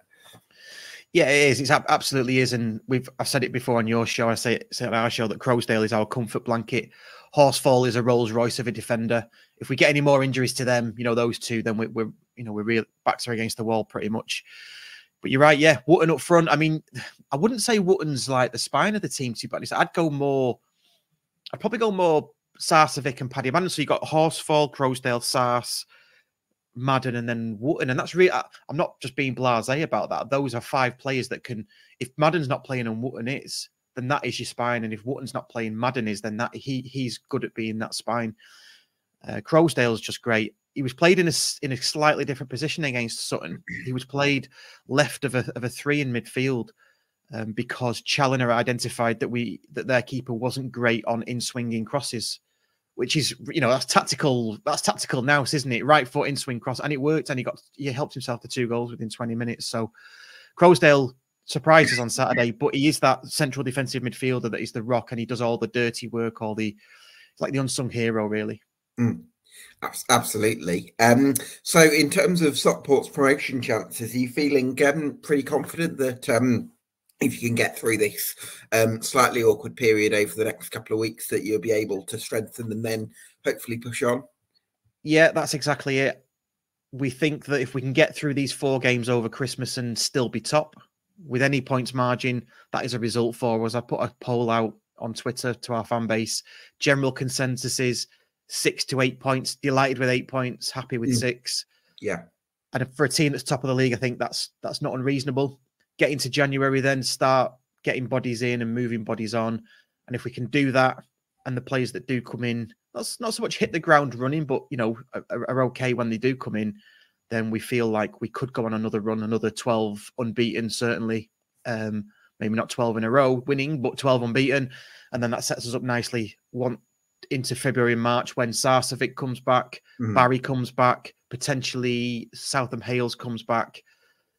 Yeah, it is. It absolutely is. And I've said it before on your show. I say it on our show that Crowsdale is our comfort blanket. Horsfall is a Rolls Royce of a defender. If we get any more injuries to them, those two, then we're real backs are against the wall pretty much. But you're right, yeah. Wootton up front. I mean, I wouldn't say Wootton's like the spine of the team, to be honest. I'd probably go more Sarcevic and Paddy Madden. So you got Horsfall, Crowsdale, Sars, Madden, and then Wootton. And that's really, I'm not just being blasé about that. Those are 5 players that can, if Madden's not playing and Wootton is, then that is your spine. And if Wootton's not playing, Madden is, then that he's good at being that spine. Crowsdale's just great. He was played in a slightly different position against Sutton. He was played left of a 3 in midfield because Challoner identified that their keeper wasn't great on in-swinging crosses, which is, that's tactical. That's tactical now, isn't it? Right foot in-swing cross, and it worked, and he helped himself to 2 goals within 20 minutes. So Crowsdale surprises on Saturday, but he is that central defensive midfielder that is the rock, and he does all the dirty work, he's like the unsung hero, really. Mm. Absolutely. So in terms of Stockport's promotion chances, are you feeling pretty confident that if you can get through this slightly awkward period over the next couple of weeks, that you'll be able to strengthen and then hopefully push on? Yeah, that's exactly it. We think that if we can get through these 4 games over Christmas and still be top with any points margin, that is a result for us. I put a poll out on Twitter to our fan base. General consensus is 6 to 8 points. Delighted with 8 points, happy with 6. Yeah. And for a team that's top of the league, I think that's not unreasonable. Get into January, then start getting bodies in and moving bodies on. And if we can do that, and the players that do come in, that's not so much hit the ground running, but are okay when they do come in, then we feel like we could go on another run, another 12 unbeaten, certainly. Maybe not 12 in a row winning, but 12 unbeaten. And then that sets us up nicely into February and March when Sarcevic comes back, Barry comes back, potentially Southam Hales comes back.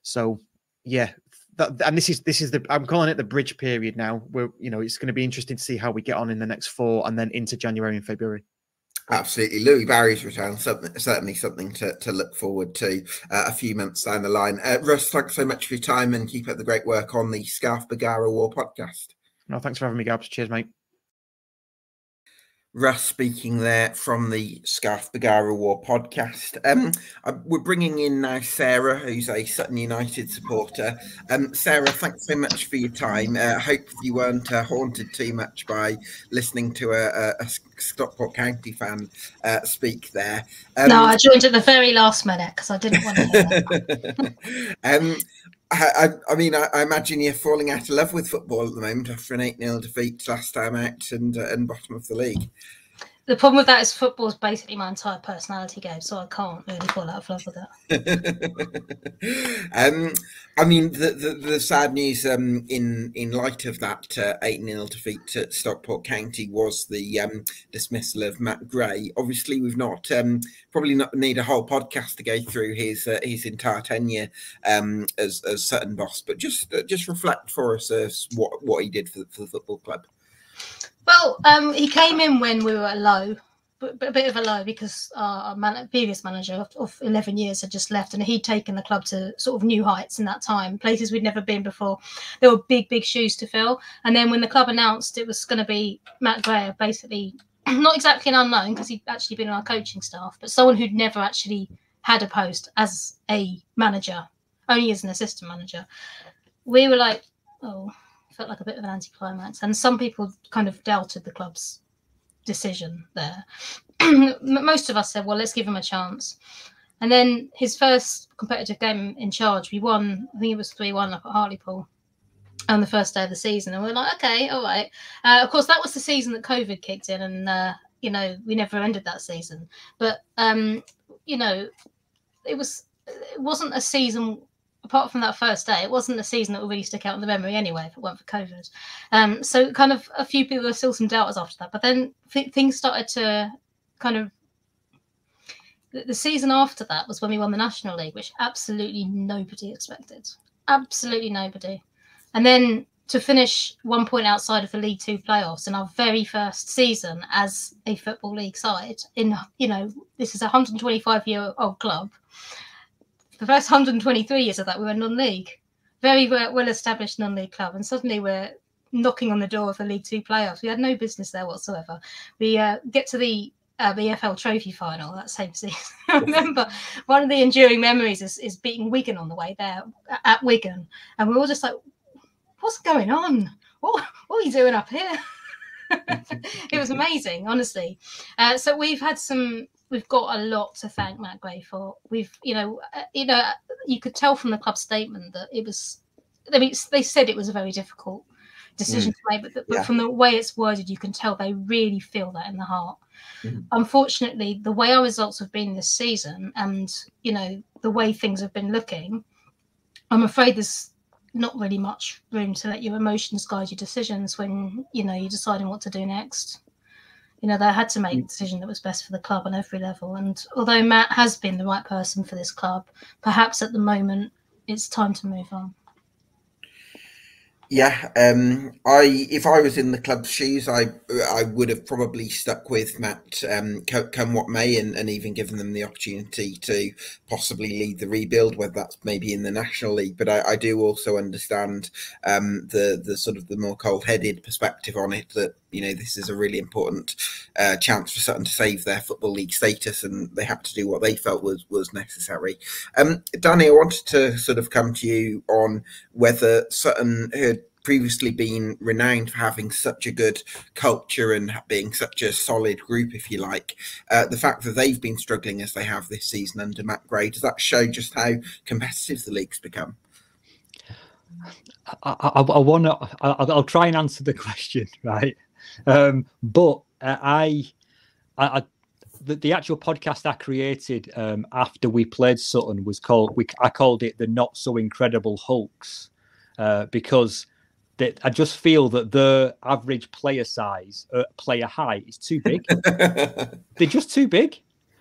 So yeah, and this is I'm calling it the bridge period now. Where it's going to be interesting to see how we get on in the next 4 and then into January and February. Absolutely. Louis Barry's return, certainly something to look forward to a few months down the line. Russ, thanks so much for your time and keep up the great work on the Scarf Bergara Wore Podcast. No, thanks for having me, Gabs. Cheers, mate. Russ speaking there from the Scarf Bergara Wore Podcast. We're bringing in now Sarah, who's a Sutton United supporter. Sarah, thanks so much for your time. I hope you weren't haunted too much by listening to a Stockport County fan speak there. No, I joined at the very last minute because I didn't want to hear that. I mean, I imagine you're falling out of love with football at the moment after an 8-0 defeat last time out and bottom of the league. The problem with that is football is basically my entire personality game, so I can't really fall out of love with it. I mean, the sad news in light of that 8-0 defeat at Stockport County was the dismissal of Matt Gray. Obviously, we've probably not need a whole podcast to go through his entire tenure as Sutton boss, but just reflect for us what he did for the football club. Well, he came in when we were at low, but a bit of a low because our previous manager of 11 years had just left and he'd taken the club to sort of new heights in that time, places we'd never been before. There were big, big shoes to fill. And then when the club announced it was going to be Matt Gray, basically not exactly an unknown because he'd actually been on our coaching staff, but someone who'd never actually had a post as a manager, only as an assistant manager, we were like, oh... felt like a bit of an anticlimax, and some people kind of doubted the club's decision there. Most of us said, well, let's give him a chance. And then his first competitive game in charge, we won, I think it was 3-1 up at Hartlepool on the first day of the season, and we're like, okay, all right. Of course, that was the season that COVID kicked in, and we never ended that season. But it wasn't a season apart from that first day, it wasn't a season that would really stick out in the memory anyway, if it weren't for COVID. So kind of a few people, there were still some doubters after that. But then things started to kind of... The season after that was when we won the National League, which absolutely nobody expected. Absolutely nobody. And then to finish 1 point outside of the League Two playoffs in our very first season as a Football League side, this is a 125-year-old club. The first 123 years of that, we were non-league. Very well-established non-league club. And suddenly we're knocking on the door of the League Two playoffs. We had no business there whatsoever. We get to the EFL Trophy final that same season. I remember one of the enduring memories is beating Wigan on the way there at Wigan. And we're all just like, what's going on? What are you doing up here? It was amazing, honestly. So we've got a lot to thank Matt Gray for. You could tell from the club statement that it was, they said it was a very difficult decision to make, but from the way it's worded, you can tell they really feel that in the heart. Unfortunately, the way our results have been this season and, the way things have been looking, I'm afraid there's not really much room to let your emotions guide your decisions when, you're deciding what to do next. They had to make a decision that was best for the club on every level. And although Matt has been the right person for this club, perhaps at the moment it's time to move on. Yeah, if I was in the club's shoes, I would have probably stuck with Matt, come what may, and even given them the opportunity to possibly lead the rebuild, whether that's maybe in the National League. But I do also understand the sort of the more cold-headed perspective on it, that this is a really important chance for Sutton to save their Football League status, and they had to do what they felt was necessary. Danny, I wanted to sort of come to you on whether Sutton had previously been renowned for having such a good culture and being such a solid group, if you like. The fact that they've been struggling as they have this season under Matt Gray, does that show just how competitive the league's become? I'll try and answer the question, right? But the actual podcast I created after we played Sutton was I called it the Not So Incredible Hulks, because I just feel that the average player size, player height, is too big. They're just too big,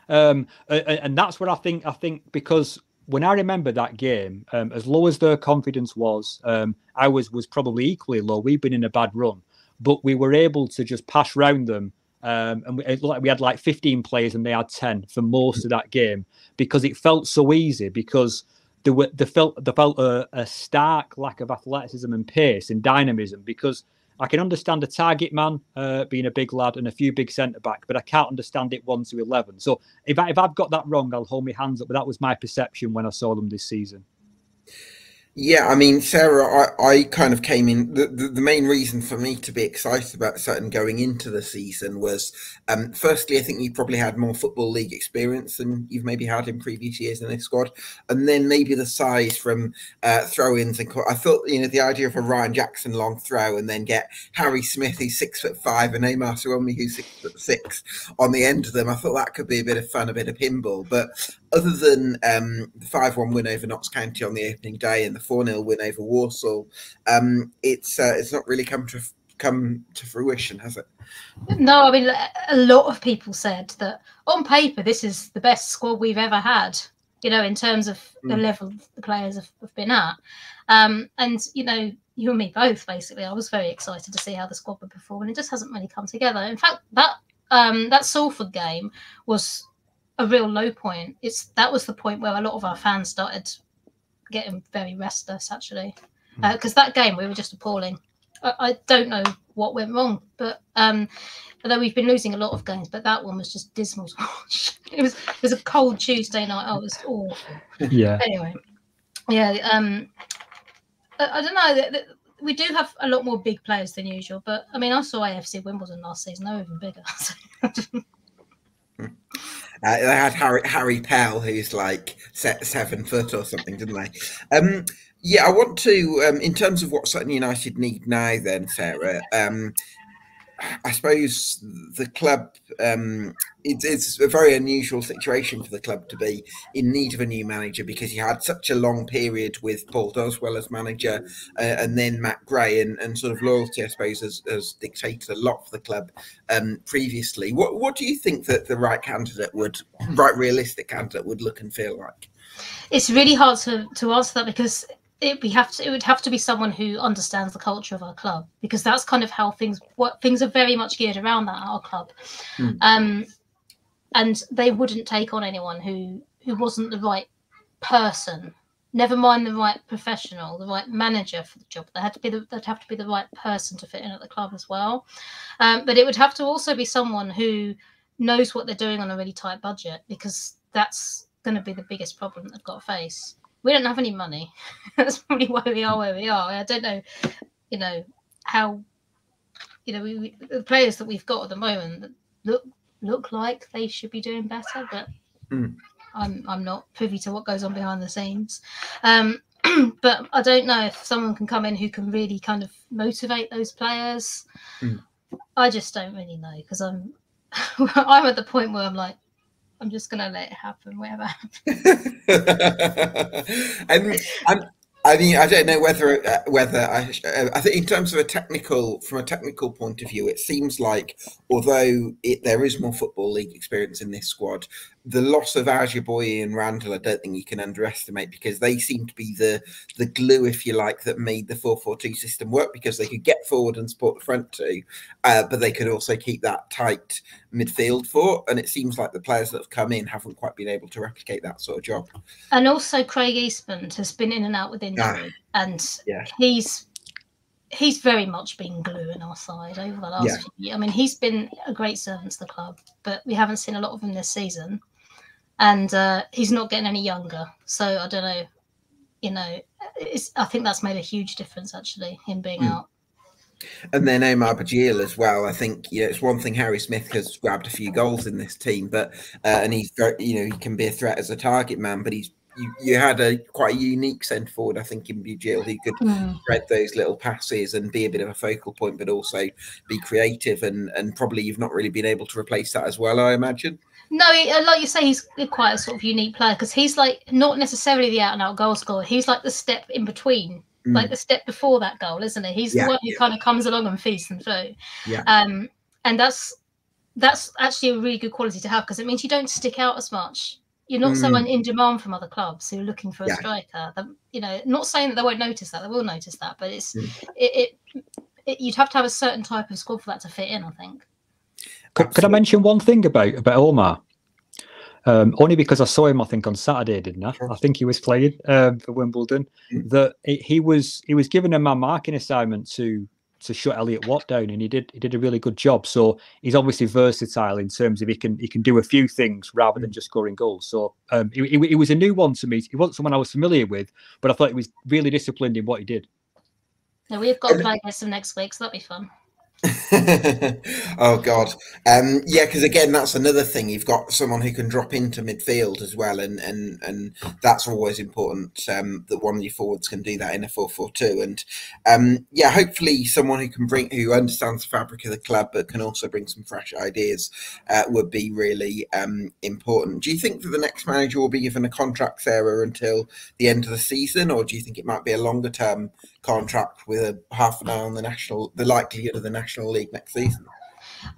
and that's what I think. I think because when I remember that game, as low as their confidence was, I was probably equally low. We've been in a bad run, but we were able to just pass round them. And we had like 15 players and they had 10 for most of that game, because it felt so easy, because there felt a stark lack of athleticism and pace and dynamism. Because I can understand a target man being a big lad and a few big centre back, but I can't understand it 1 to 11. So if I've got that wrong, I'll hold my hands up. But that was my perception when I saw them this season. Yeah, I mean, Sarah, I kind of came in. The main reason for me to be excited about Sutton going into the season was, firstly, I think you probably had more Football League experience than you've maybe had in previous years in this squad. And then maybe the size from throw-ins. And I thought, the idea of a Ryan Jackson long throw and then get Harry Smith, who's 6'5", and Amar Suomi, who's 6'6", on the end of them. I thought that could be a bit of fun, a bit of pinball. But other than the 5-1 win over Notts County on the opening day and the 4-0 win over Walsall, it's not really come to fruition, has it? No, I mean, a lot of people said that on paper this is the best squad we've ever had, in terms of the level the players have been at. And you and me both, basically, I was very excited to see how the squad would perform, and it just hasn't really come together. In fact, that Salford game was a real low point. That was the point where a lot of our fans started getting very restless, actually, because that game we were just appalling. I don't know what went wrong, but although we've been losing a lot of games, but that one was just dismal to watch. It was a cold Tuesday night. Oh, it was awful. Yeah. Anyway, yeah. I don't know. We do have a lot more big players than usual, but I mean, I saw AFC Wimbledon last season. They were even bigger. They had Harry Pell, who's like 7 foot or something, didn't they? Yeah, I want to, in terms of what Sutton United need now then, Sarah, I suppose the club, it's a very unusual situation for the club to be in need of a new manager, because you had such a long period with Paul Doswell as manager, and then Matt Gray, and sort of loyalty, I suppose, has dictated a lot for the club previously. What do you think that the right realistic candidate would look and feel like? It's really hard to answer that, because it would have to be someone who understands the culture of our club, because that's kind of how things are very much geared around that at our club. And they wouldn't take on anyone who wasn't the right person, never mind the right professional, the right manager for the job. They'd have to be the right person to fit in at the club as well. But it would have to also be someone who knows what they're doing on a really tight budget, because that's going to be the biggest problem they've got to face. We don't have any money. That's probably why we are where we are. I don't know, how, the players that we've got at the moment look like they should be doing better, but I'm not privy to what goes on behind the scenes. But I don't know if someone can come in who can really kind of motivate those players. I just don't really know, because I'm at the point where I'm like, I'm just going to let it happen, whatever happens. I mean, I don't know whether I think in terms of from a technical point of view, it seems like, although there is more Football League experience in this squad, the loss of Ajiboye and Randall, I don't think you can underestimate, because they seem to be the glue, if you like, that made the 4-4-2 system work, because they could get forward and support the front two, but they could also keep that tight midfield for. And it seems like the players that have come in haven't quite been able to replicate that sort of job. And also Craig Eastman has been in and out with injury, and he's very much been glue in our side over the last few years. I mean, he's been a great servant to the club, but we haven't seen a lot of him this season. And he's not getting any younger. So I don't know, I think that's made a huge difference, actually, him being out. And then Omar Bajil as well. I think it's one thing Harry Smith has grabbed a few goals in this team, but and he's very, he can be a threat as a target man, but you had quite a unique centre forward, I think, in Bujil, who could thread those little passes and be a bit of a focal point, but also be creative. And probably you've not really been able to replace that as well, I imagine. No, like you say, he's quite a sort of unique player, because he's like not necessarily the out-and-out goal scorer. He's like the step in between, like the step before that goal, isn't he? He's the one who kind of comes along and feeds them through. Yeah. And that's actually a really good quality to have, because it means you don't stick out as much. You're not someone in demand from other clubs who are looking for a striker. Not saying that they won't notice that; they will notice that. But you'd have to have a certain type of squad for that to fit in, I think. Could I mention one thing about Omar? Only because I saw him, I think, on Saturday, didn't I? I think he was playing for Wimbledon. That he was given a man marking assignment to shut Elliot Watt down, and he did a really good job. So he's obviously versatile in terms of he can do a few things rather than just scoring goals. So it was a new one to me. He wasn't someone I was familiar with, but I thought he was really disciplined in what he did. Now we've got to play against them next week, so that'll be fun. Oh God, because again, that's another thing. You've got someone who can drop into midfield as well, and that's always important. That one of your forwards can do that in a 4-4-2, and hopefully someone who understands the fabric of the club but can also bring some fresh ideas would be really important. Do you think that the next manager will be given a contract, Sarah, until the end of the season, or do you think it might be a longer term contract with a half an eye on the likelihood of the National League next season?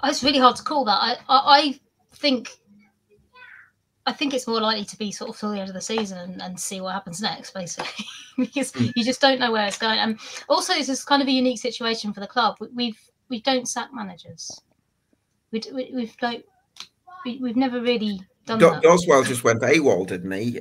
It's really hard to call that. I think it's more likely to be sort of till the end of the season and see what happens next, basically, because you just don't know where it's going. And also, this is kind of a unique situation for the club. We don't sack managers. We've never really done that. Doswell just went AWOL, didn't he?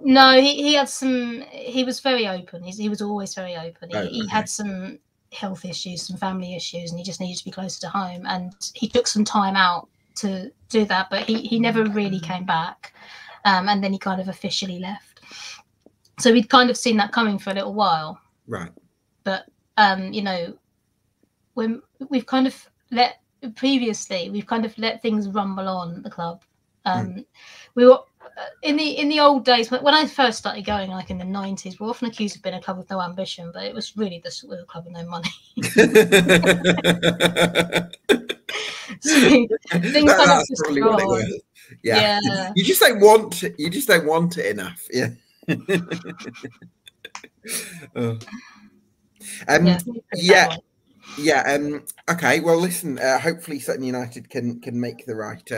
No, he had some. He was very open. He was always very open. He had some health issues, some family issues, and he just needed to be closer to home. And he took some time out to do that, but he never really came back. And then he kind of officially left. So we'd kind of seen that coming for a little while. Right. But when we've kind of let things rumble on at the club. in the old days, when I first started going, like in the 90s, we're often accused of being a club with no ambition, but it was really just a club with no money. So things kind of just go on. Yeah. You just don't want it. You just don't want it enough. Yeah. Okay. Well, listen. Hopefully, Sutton United can make the right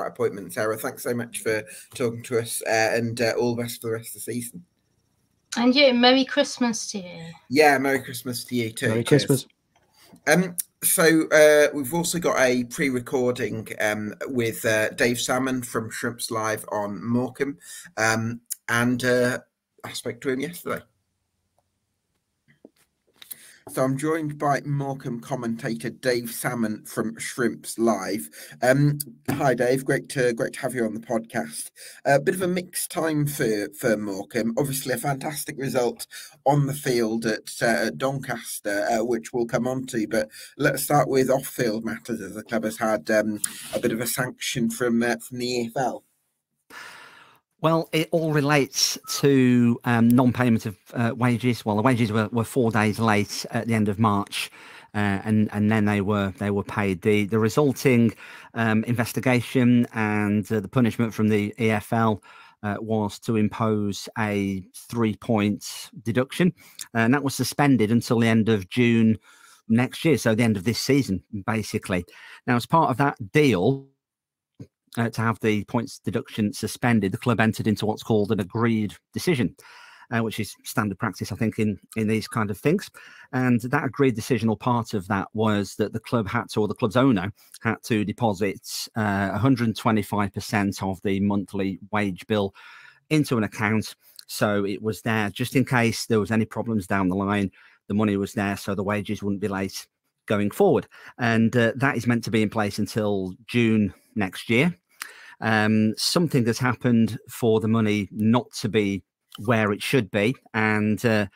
appointment. Sarah, thanks so much for talking to us, and all the best for the rest of the season. And yeah, Merry Christmas to you. Yeah, Merry Christmas to you too. Merry Christmas. So we've also got a pre-recording with Dave Salmon from Shrimps Live on Morecambe, and I spoke to him yesterday. So I'm joined by Morecambe commentator Dave Salmon from Shrimps Live. Hi, Dave. Great to have you on the podcast. A bit of a mixed time for Morecambe. Obviously, a fantastic result on the field at Doncaster, which we'll come on to. But let's start with off-field matters, as the club has had a bit of a sanction from the EFL. Well, it all relates to non-payment of wages. Well, the wages were 4 days late at the end of March, and then they were paid. The resulting investigation and the punishment from the EFL was to impose a 3-point deduction, and that was suspended until the end of June next year, so the end of this season, basically. Now, as part of that deal, to have the points deduction suspended, the club entered into what's called an agreed decision, which is standard practice, I think, in these kind of things. And that agreed decision, or part of that, was that the club had to, or the club's owner had to deposit 125% of the monthly wage bill into an account. So it was there just in case there was any problems down the line. The money was there, so the wages wouldn't be late going forward. And that is meant to be in place until June next year. Something has happened for the money not to be where it should be, and the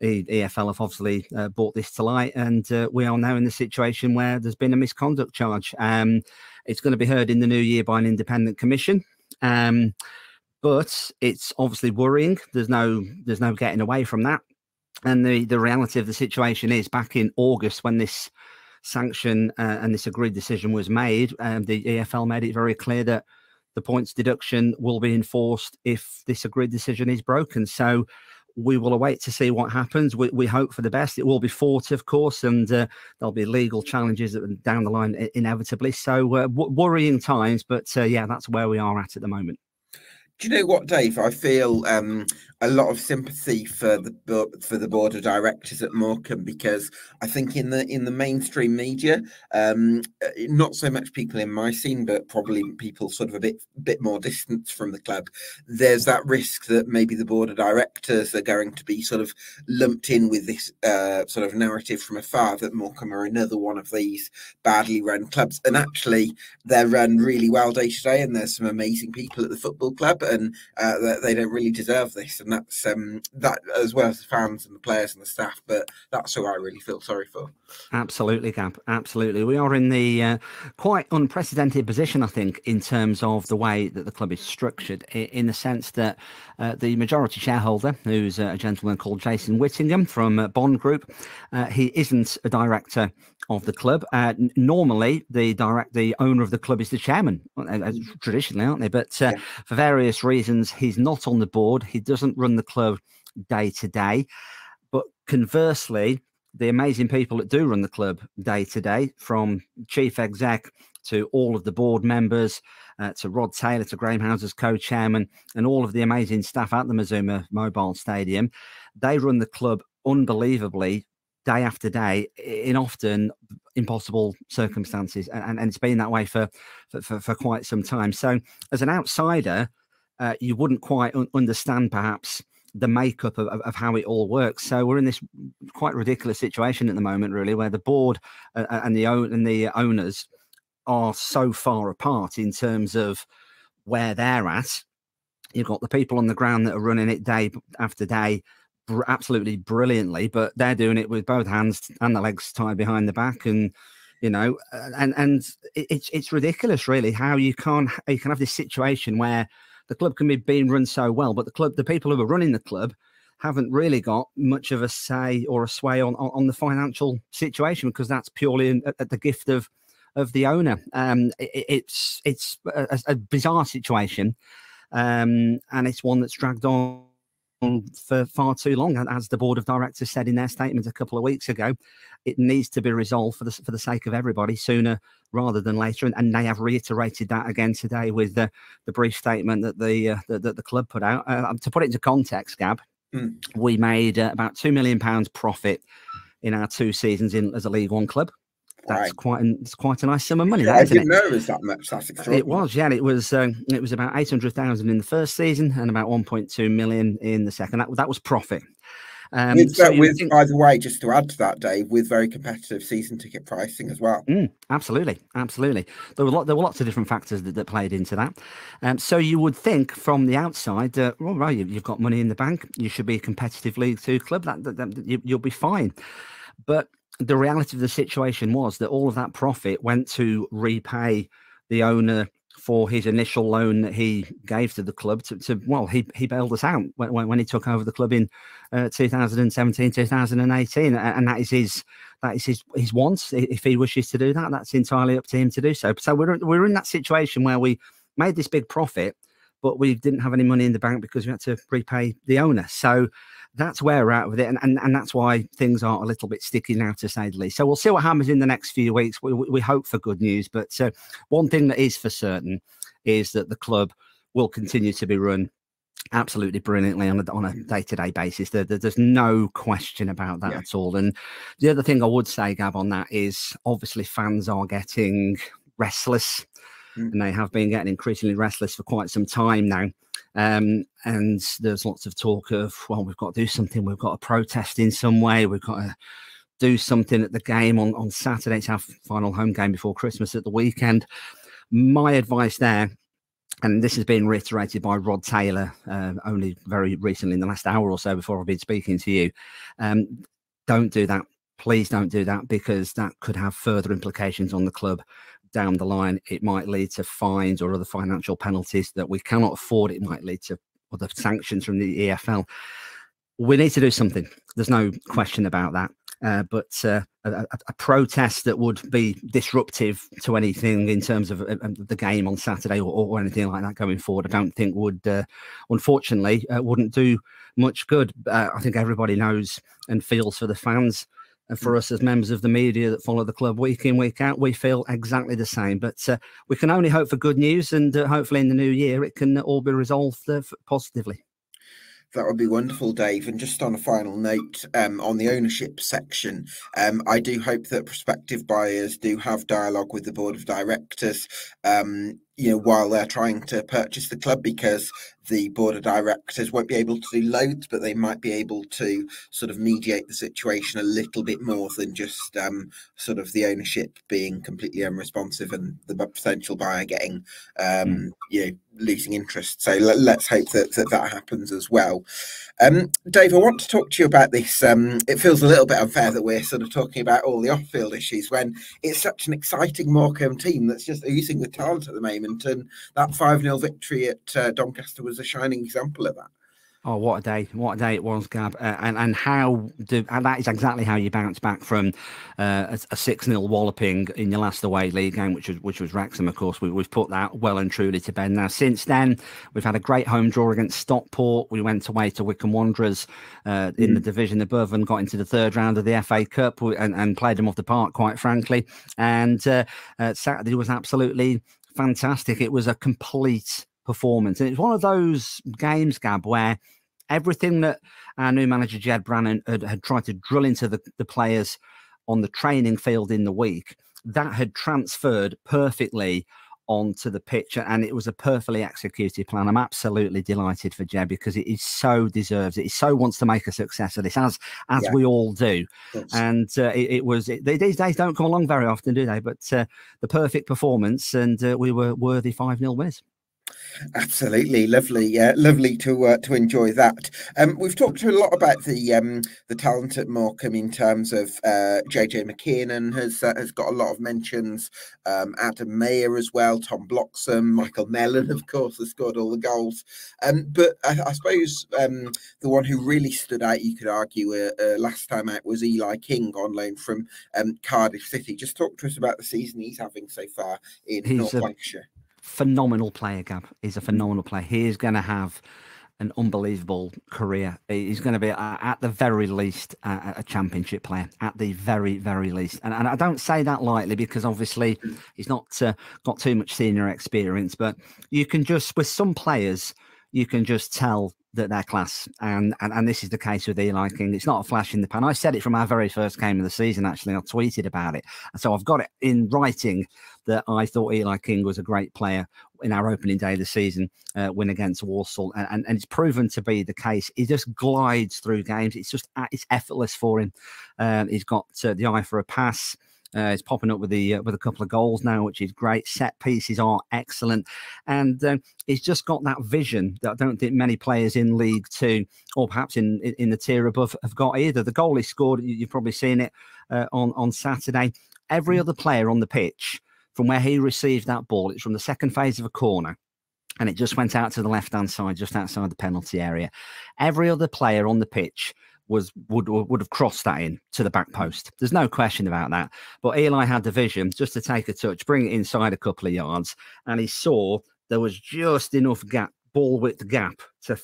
EFL have obviously brought this to light, and we are now in the situation where there's been a misconduct charge. It's going to be heard in the new year by an independent commission, but it's obviously worrying. There's no getting away from that. And the reality of the situation is, back in August, when this sanction and this agreed decision was made, the EFL made it very clear that the points deduction will be enforced if this agreed decision is broken. So we will await to see what happens. We hope for the best. It will be fought, of course, and there'll be legal challenges down the line inevitably. So worrying times, but yeah, that's where we are at the moment. Do you know what, Dave? I feel a lot of sympathy for the board of directors at Morecambe, because I think in the mainstream media, not so much people in my scene, but probably people sort of a bit more distant from the club, there's that risk that maybe the board of directors are going to be sort of lumped in with this sort of narrative from afar that Morecambe are another one of these badly run clubs. And actually, they're run really well day to day, and there's some amazing people at the football club, and they don't really deserve this. And that's that, as well as the fans and the players and the staff, but that's who I really feel sorry for. Absolutely, Gab. Absolutely. We are in the quite unprecedented position, I think, in terms of the way that the club is structured, in the sense that the majority shareholder, who's a gentleman called Jason Whittingham from Bond Group, he isn't a director of the club. Normally, the owner of the club is the chairman, traditionally, aren't they? But for various reasons, he's not on the board. He doesn't run the club day to day. But conversely, the amazing people that do run the club day to day, from chief exec to all of the board members, to Rod Taylor, to Graham Houser's co-chairman, and all of the amazing staff at the Mazuma Mobile Stadium, they run the club unbelievably day after day in often impossible circumstances, and it's been that way for quite some time. So as an outsider, you wouldn't quite understand perhaps the makeup of how it all works. So we're in this quite ridiculous situation at the moment, really, where the board and the owners are so far apart in terms of where they're at. You've got the people on the ground that are running it day after day absolutely brilliantly, but they're doing it with both hands and the legs tied behind the back, and you know, and it's ridiculous, really, how you can have this situation where the club can be being run so well, but the people who are running the club haven't really got much of a say or a sway on the financial situation, because that's purely at the gift of the owner. It's a bizarre situation, and it's one that's dragged on for far too long. As the board of directors said in their statement a couple of weeks ago, it needs to be resolved for the sake of everybody sooner rather than later, and they have reiterated that again today with the brief statement that the club put out. To put it into context, Gab, we made about £2 million profit in our 2 seasons as a League One club. That's quite a nice sum of money. Yeah, I didn't know it was that much. That's extraordinary. It was, yeah. It was about 800,000 in the first season and about 1.2 million in the second. That was profit. By the way, just to add to that, Dave, with very competitive season ticket pricing as well. Absolutely. There were lots of different factors that played into that. So you would think from the outside, well, you've got money in the bank. You should be a competitive League Two club. You'll be fine. But the reality of the situation was that all of that profit went to repay the owner for his initial loan that he gave to the club he bailed us out when he took over the club in 2017, 2018, and that is his wants. If he wishes to do that, that's entirely up to him to do so. So we're in that situation where we made this big profit, but we didn't have any money in the bank because we had to repay the owner. So that's where we're at with it, and that's why things are a little bit sticky now, to say the least. So we'll see what happens in the next few weeks. We hope for good news, but one thing that is for certain is that the club will continue to be run absolutely brilliantly on a day-to-day basis. There's no question about that at all. And the other thing I would say, Gab, on that is obviously fans are getting restless, and they have been getting increasingly restless for quite some time now. And there's lots of talk of, well, we've got to do something. We've got to protest in some way. We've got to do something at the game on Saturday. It's our final home game before Christmas at the weekend. My advice there, and this has been reiterated by Rod Taylor only very recently in the last hour or so before I've been speaking to you, don't do that. Please don't do that, because that could have further implications on the club down the line. It might lead to fines or other financial penalties that we cannot afford. It might lead to other sanctions from the EFL. We need to do something. There's no question about that. But a protest that would be disruptive to anything in terms of the game on Saturday or anything like that going forward, I don't think would, unfortunately, wouldn't do much good. I think everybody knows and feels for the fans. And for us as members of the media that follow the club week in, week out, we feel exactly the same. But we can only hope for good news, and hopefully in the new year it can all be resolved positively. That would be wonderful, Dave. And just on a final note, on the ownership section, I do hope that prospective buyers do have dialogue with the board of directors, while they're trying to purchase the club, because the board of directors won't be able to do loads, but they might be able to sort of mediate the situation a little bit more than just sort of the ownership being completely unresponsive and the potential buyer getting, losing interest. So let's hope that happens as well. Dave, I want to talk to you about this. It feels a little bit unfair that we're sort of talking about all the off-field issues when it's such an exciting Morecambe team that's just oozing with talent at the moment, and that 5-0 victory at Doncaster was a shining example of that. Oh, what a day! What a day it was, Gab, and that is exactly how you bounce back from a 6-0 walloping in your last away league game, which was Wrexham. Of course, we've put that well and truly to bed now. Since then, we've had a great home draw against Stockport. We went away to Wycombe Wanderers in the division above and got into the third round of the FA Cup and played them off the park, quite frankly. And Saturday was absolutely fantastic. It was a complete performance, and it's one of those games, Gab, where everything that our new manager Jed Brannan had tried to drill into the players on the training field in the week, that had transferred perfectly onto the pitch, and it was a perfectly executed plan. I'm absolutely delighted for Jed, because it so deserves it. He so wants to make a success of this, as we all do. Yes. And these days don't come along very often, do they? But the perfect performance, and we were worthy 5-0 winners. Absolutely lovely, lovely to enjoy that. We've talked a lot about the talent at Morecambe in terms of JJ McKinnon has got a lot of mentions. Adam Mayer as well, Tom Bloxham, Michael Mellon, of course, has scored all the goals. But I suppose the one who really stood out, you could argue, last time out was Eli King on loan from Cardiff City. Just talk to us about the season he's having so far in North Lancashire. Phenomenal player, Gab. He's a phenomenal player. He is going to have an unbelievable career. He's going to be, at the very least, a championship player, at the very, very least. And I don't say that lightly because obviously he's not got too much senior experience, but you can just, with some players, you can just tell that they're class. And this is the case with Eli King. It's not a flash in the pan. I said it from our very first game of the season, actually. I tweeted about it. And so I've got it in writing that I thought Eli King was a great player in our opening day of the season, win against Walsall. And it's proven to be the case. He just glides through games. It's effortless for him. He's got the eye for a pass. He's popping up with a couple of goals now, which is great. Set pieces are excellent, and he's just got that vision that I don't think many players in League Two, or perhaps in the tier above, have got either. The goal he scored, you've probably seen it on Saturday. Every other player on the pitch, from where he received that ball, it's from the second phase of a corner, and it just went out to the left-hand side, just outside the penalty area. Every other player on the pitch would have crossed that in to the back post. There's no question about that. But Eli had the vision just to take a touch, bring it inside a couple of yards, and he saw there was just enough ball width gap to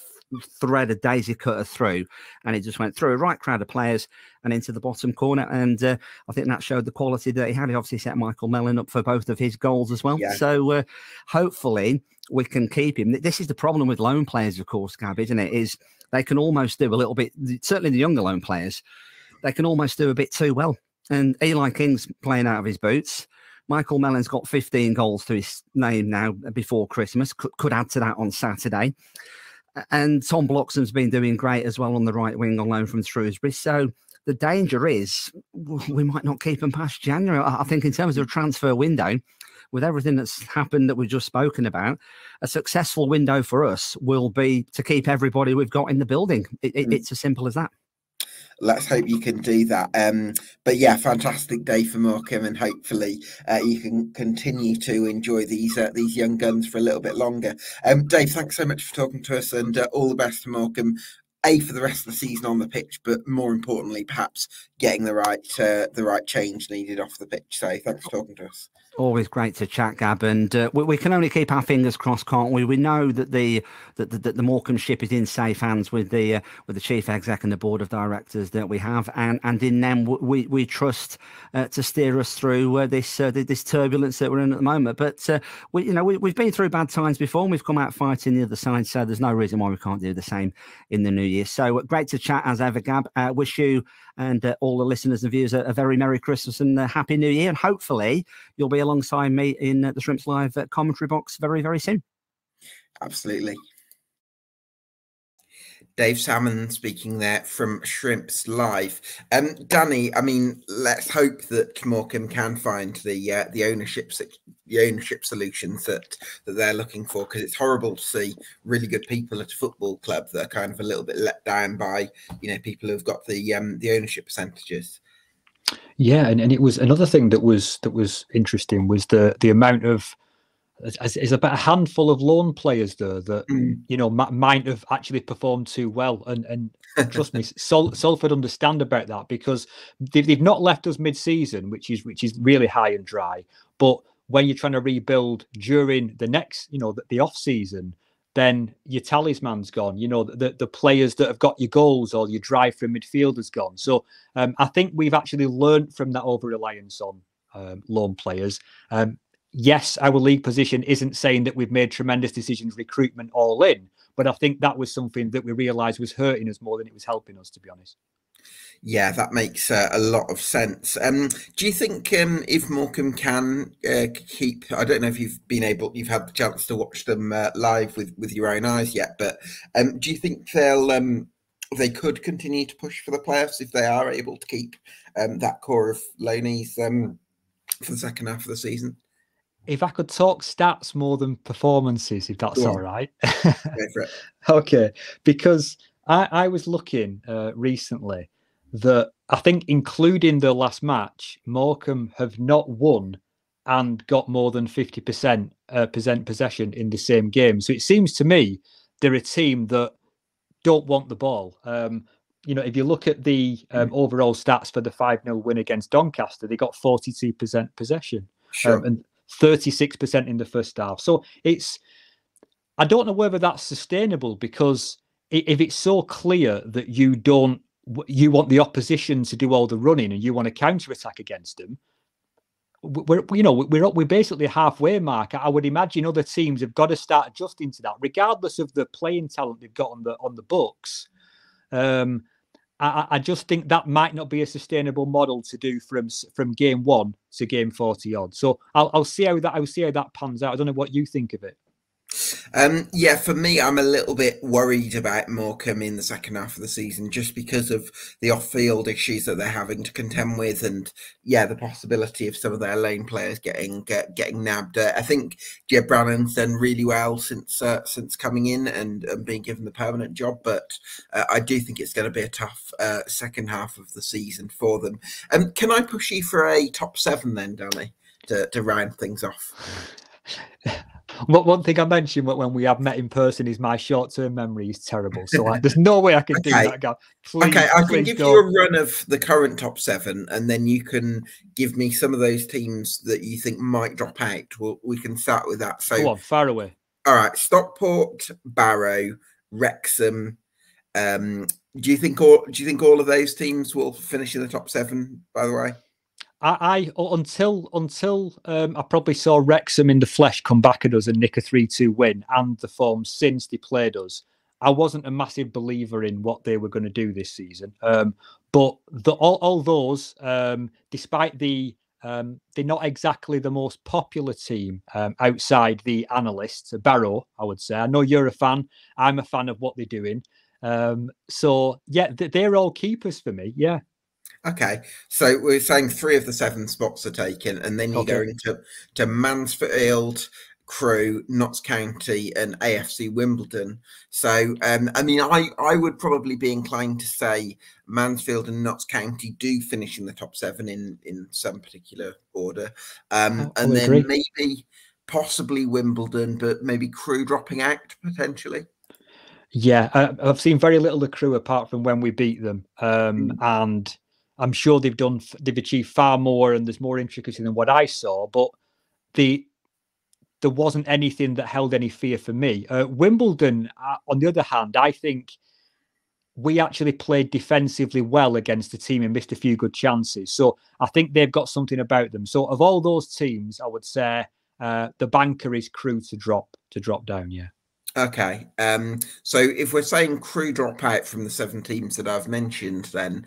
thread a daisy cutter through, and it just went through a right crowd of players and into the bottom corner. And I think that showed the quality that he had. He obviously set Michael Mellon up for both of his goals as well. Yeah. So hopefully we can keep him. This is the problem with loan players, of course, Gab, isn't it? Is they can almost do a little bit, certainly the younger loan players, they can almost do a bit too well. And Eli King's playing out of his boots. Michael Mellon's got 15 goals to his name now before Christmas. Could add to that on Saturday. And Tom Bloxham's been doing great as well on the right wing on loan from Shrewsbury. So the danger is we might not keep him past January. I think in terms of a transfer window, with everything that's happened that we've just spoken about, a successful window for us will be to keep everybody we've got in the building. It's as simple as that. Let's hope you can do that. But yeah, fantastic day for Morecambe, and hopefully you can continue to enjoy these young guns for a little bit longer. Dave, thanks so much for talking to us, and all the best to Morecambe. For the rest of the season on the pitch, but more importantly, perhaps getting the right change needed off the pitch. So thanks for talking to us. Always great to chat, Gab, and we can only keep our fingers crossed, can't we? We know that the Morecambe ship is in safe hands with the chief exec and the board of directors that we have, and in them we trust to steer us through this turbulence that we're in at the moment. But we've been through bad times before, and we've come out fighting the other side. So there's no reason why we can't do the same in the new year. So great to chat as ever, Gab. Wish you and all the listeners and viewers a very Merry Christmas and a Happy New Year, and hopefully you'll be alongside me in the Shrimps Live commentary box very, very soon. Absolutely. Dave Salmon speaking there from Shrimps Live. Danny, I mean, let's hope that Morecambe can find the ownership solutions that they're looking for, because it's horrible to see really good people at a football club that are kind of a little bit let down by people who've got the ownership percentages. Yeah, and it was another thing that was interesting was the amount of, is about a handful of loan players there that might have actually performed too well, and trust me, Salford understand about that, because they've not left us mid-season, which is really high and dry. But when you're trying to rebuild during the next, the off season, then your talisman's gone. The players that have got your goals or your drive from midfield has gone. So I think we've actually learned from that over-reliance on loan players. Yes, our league position isn't saying that we've made tremendous decisions, recruitment all in, but I think that was something that we realised was hurting us more than it was helping us, to be honest. Yeah, that makes a lot of sense. Do you think if Morecambe can keep, I don't know if you've had the chance to watch them live with your own eyes yet, but do you think they could continue to push for the playoffs if they are able to keep that core of loanees for the second half of the season? if I could talk stats more than performances, if that's all right. Go for it. Okay, because I was looking recently that I think, including the last match, Morecambe have not won and got more than 50% possession in the same game. So it seems to me they're a team that don't want the ball. If you look at the overall stats for the 5-0 win against Doncaster, they got 42% possession. Sure. And 36% in the first half. So I don't know whether that's sustainable, because if it's so clear that you want the opposition to do all the running and you want to counter-attack against them, we're basically a halfway mark. I would imagine other teams have got to start adjusting to that, regardless of the playing talent they've got on the books. I just think that might not be a sustainable model to do from game 1 to game 40 odd. So I'll see how that pans out. I don't know what you think of it. Yeah, for me, I'm a little bit worried about Morecambe in the second half of the season, just because of the off-field issues that they're having to contend with, and the possibility of some of their lane players getting nabbed. I think Gab Brannan's done really well since coming in and being given the permanent job, but I do think it's going to be a tough second half of the season for them. Can I push you for a top 7 then, Danny, to round things off? One thing I mentioned when we have met in person is my short-term memory is terrible. So there's no way I can do that, Gab. Please, I can give you a run of the current top 7, and then you can give me some of those teams that you think might drop out. We can start with that. So go on, far away. All right, Stockport, Barrow, Wrexham. Do you think all of those teams will finish in the top 7? By the way. Until I probably saw Wrexham in the flesh come back at us and nick a 3-2 win, and the form since they played us, I wasn't a massive believer in what they were going to do this season. But all those, despite they're not exactly the most popular team outside the analysts. Barrow, I would say. I know you're a fan. I'm a fan of what they're doing. So yeah, they're all keepers for me. Yeah. Okay, so we're saying 3 of the 7 spots are taken, and then you go into Mansfield, Crewe, Notts County, and AFC Wimbledon. So, I would probably be inclined to say Mansfield and Notts County do finish in the top 7 in some particular order, and then agree. Maybe possibly Wimbledon, but maybe Crewe dropping out potentially. Yeah, I've seen very little of Crewe apart from when we beat them, and I'm sure they've achieved far more, and there's more intricacy than what I saw. But there wasn't anything that held any fear for me. Wimbledon, on the other hand, I think we actually played defensively well against the team and missed a few good chances. So I think they've got something about them. So of all those teams, I would say the banker is Crewe to drop down. Yeah. Okay, so if we're saying Crewe drop out from the 7 teams that I've mentioned, then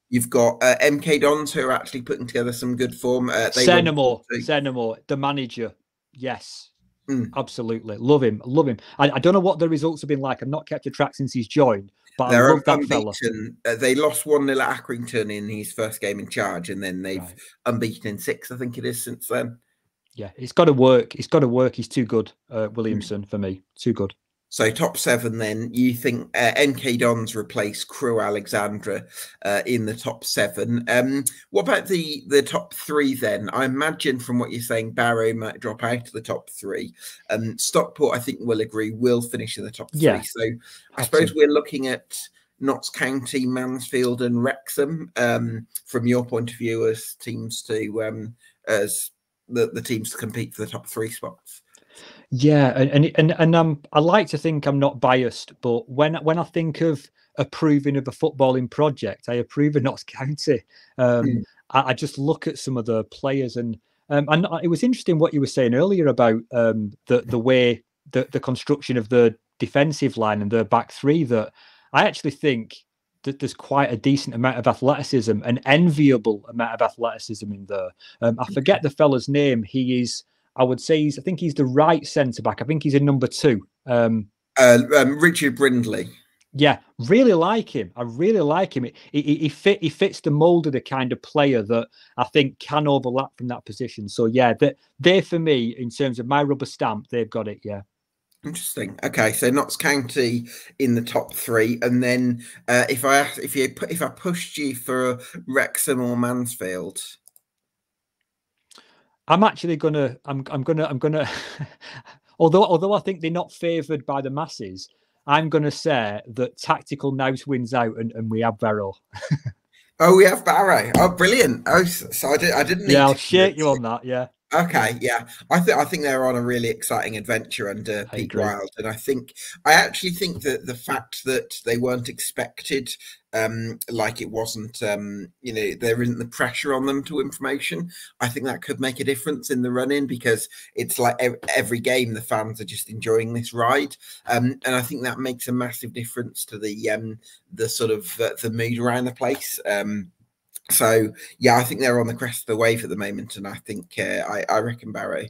you've got MK Dons, who are actually putting together some good form. Senamo, the manager, yes, absolutely, love him. I don't know what the results have been like. I've not kept a track since he's joined, but I love that fella. They lost 1-0 at Accrington in his first game in charge, and then they've unbeaten in 6, I think it is, since then. Yeah, it's got to work. He's too good, Williamson, for me. Too good. So top 7 then, you think NK Dons replace Crewe Alexandra in the top 7. What about the top 3 then? I imagine from what you're saying, Barrow might drop out of the top 3. Stockport, I think we'll agree, will finish in the top 3. Yeah, so I suppose we're looking at Notts County, Mansfield and Wrexham from your point of view as teams to the teams to compete for the top 3 spots. Yeah, and I like to think I'm not biased, but when I think of approving of a footballing project, I approve of Notts County. I just look at some of the players, and it was interesting what you were saying earlier about the way the construction of the defensive line and the back 3. That I actually think that there's quite a decent amount of athleticism, an enviable amount of athleticism in there. I forget the fella's name. He is, I would say, I think he's the right centre back. I think he's a number 2. Richard Brindley. Yeah, really like him. I really like him. He fits the mold of the kind of player that I think can overlap from that position. So yeah, they for me, in terms of my rubber stamp, they've got it. Yeah. Interesting. Okay, so Notts County in the top 3, and then if I pushed you for Wrexham or Mansfield, I'm actually gonna. although I think they're not favoured by the masses, I'm gonna say that Tactical Nous wins out, and we have Barrow. Oh, we have Barrow. Oh, brilliant. Oh, so I didn't need Yeah, I'll to shake you on that. Yeah. Okay, yeah, I think they're on a really exciting adventure under Pete agree. Wild, and I actually think that the fact that they weren't expected, like it wasn't, there isn't the pressure on them to information. I think that could make a difference in the run-in, because it's like every game the fans are just enjoying this ride, and I think that makes a massive difference to the sort of the mood around the place. So yeah, I think they're on the crest of the wave at the moment, and I think I reckon Barrow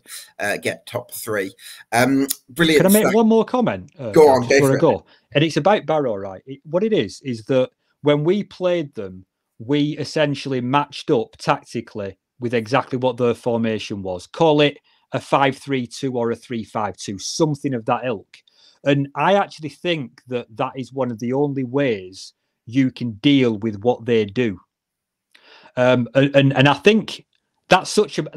get top 3. Brilliant. Can I make one more comment? Go on, go. And it's about Barrow, right? What it is that when we played them, we essentially matched up tactically with exactly what their formation was. Call it a 5-3-2 or a 3-5-2, something of that ilk. And I actually think that is one of the only ways you can deal with what they do. And I think that's such an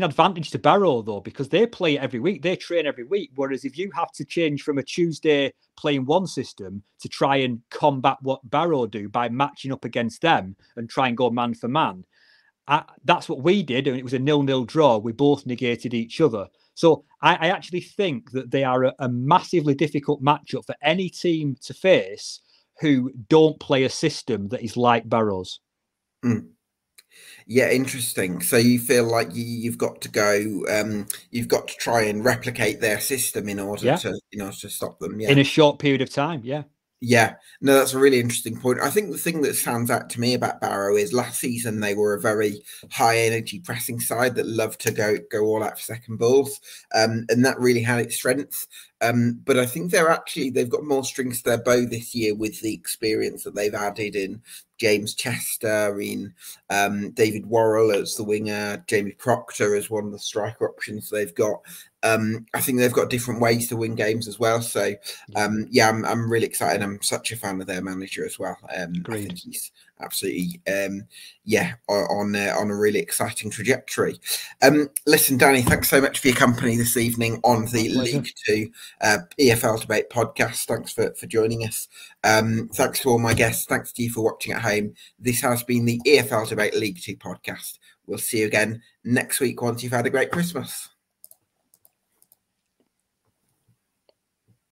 advantage to Barrow, though, because they play every week, they train every week. Whereas if you have to change from a Tuesday playing one system to try and combat what Barrow do by matching up against them and try and go man for man, that's what we did, and it was a 0-0 draw. We both negated each other. So I actually think that they are a massively difficult matchup for any team to face who don't play a system that is like Barrow's. Mm. Yeah, interesting. So you feel like you've got to go, you've got to try and replicate their system in order to stop them. Yeah, in a short period of time. Yeah. Yeah, no, that's a really interesting point. I think the thing that stands out to me about Barrow is last season they were a very high energy pressing side that loved to go all out for second balls, and that really had its strength. But I think they've got more strings to their bow this year with the experience that they've added in James Chester, in David Worrell as the winger, Jamie Proctor as one of the striker options they've got. I think they've got different ways to win games as well. So, I'm really excited. I'm such a fan of their manager as well. I think he's absolutely, on a really exciting trajectory. Listen, Danny, thanks so much for your company this evening on the League 2 EFL Debate podcast. Thanks for joining us. Thanks to all my guests. Thanks to you for watching at home. This has been the EFL Debate League 2 podcast. We'll see you again next week once you've had a great Christmas.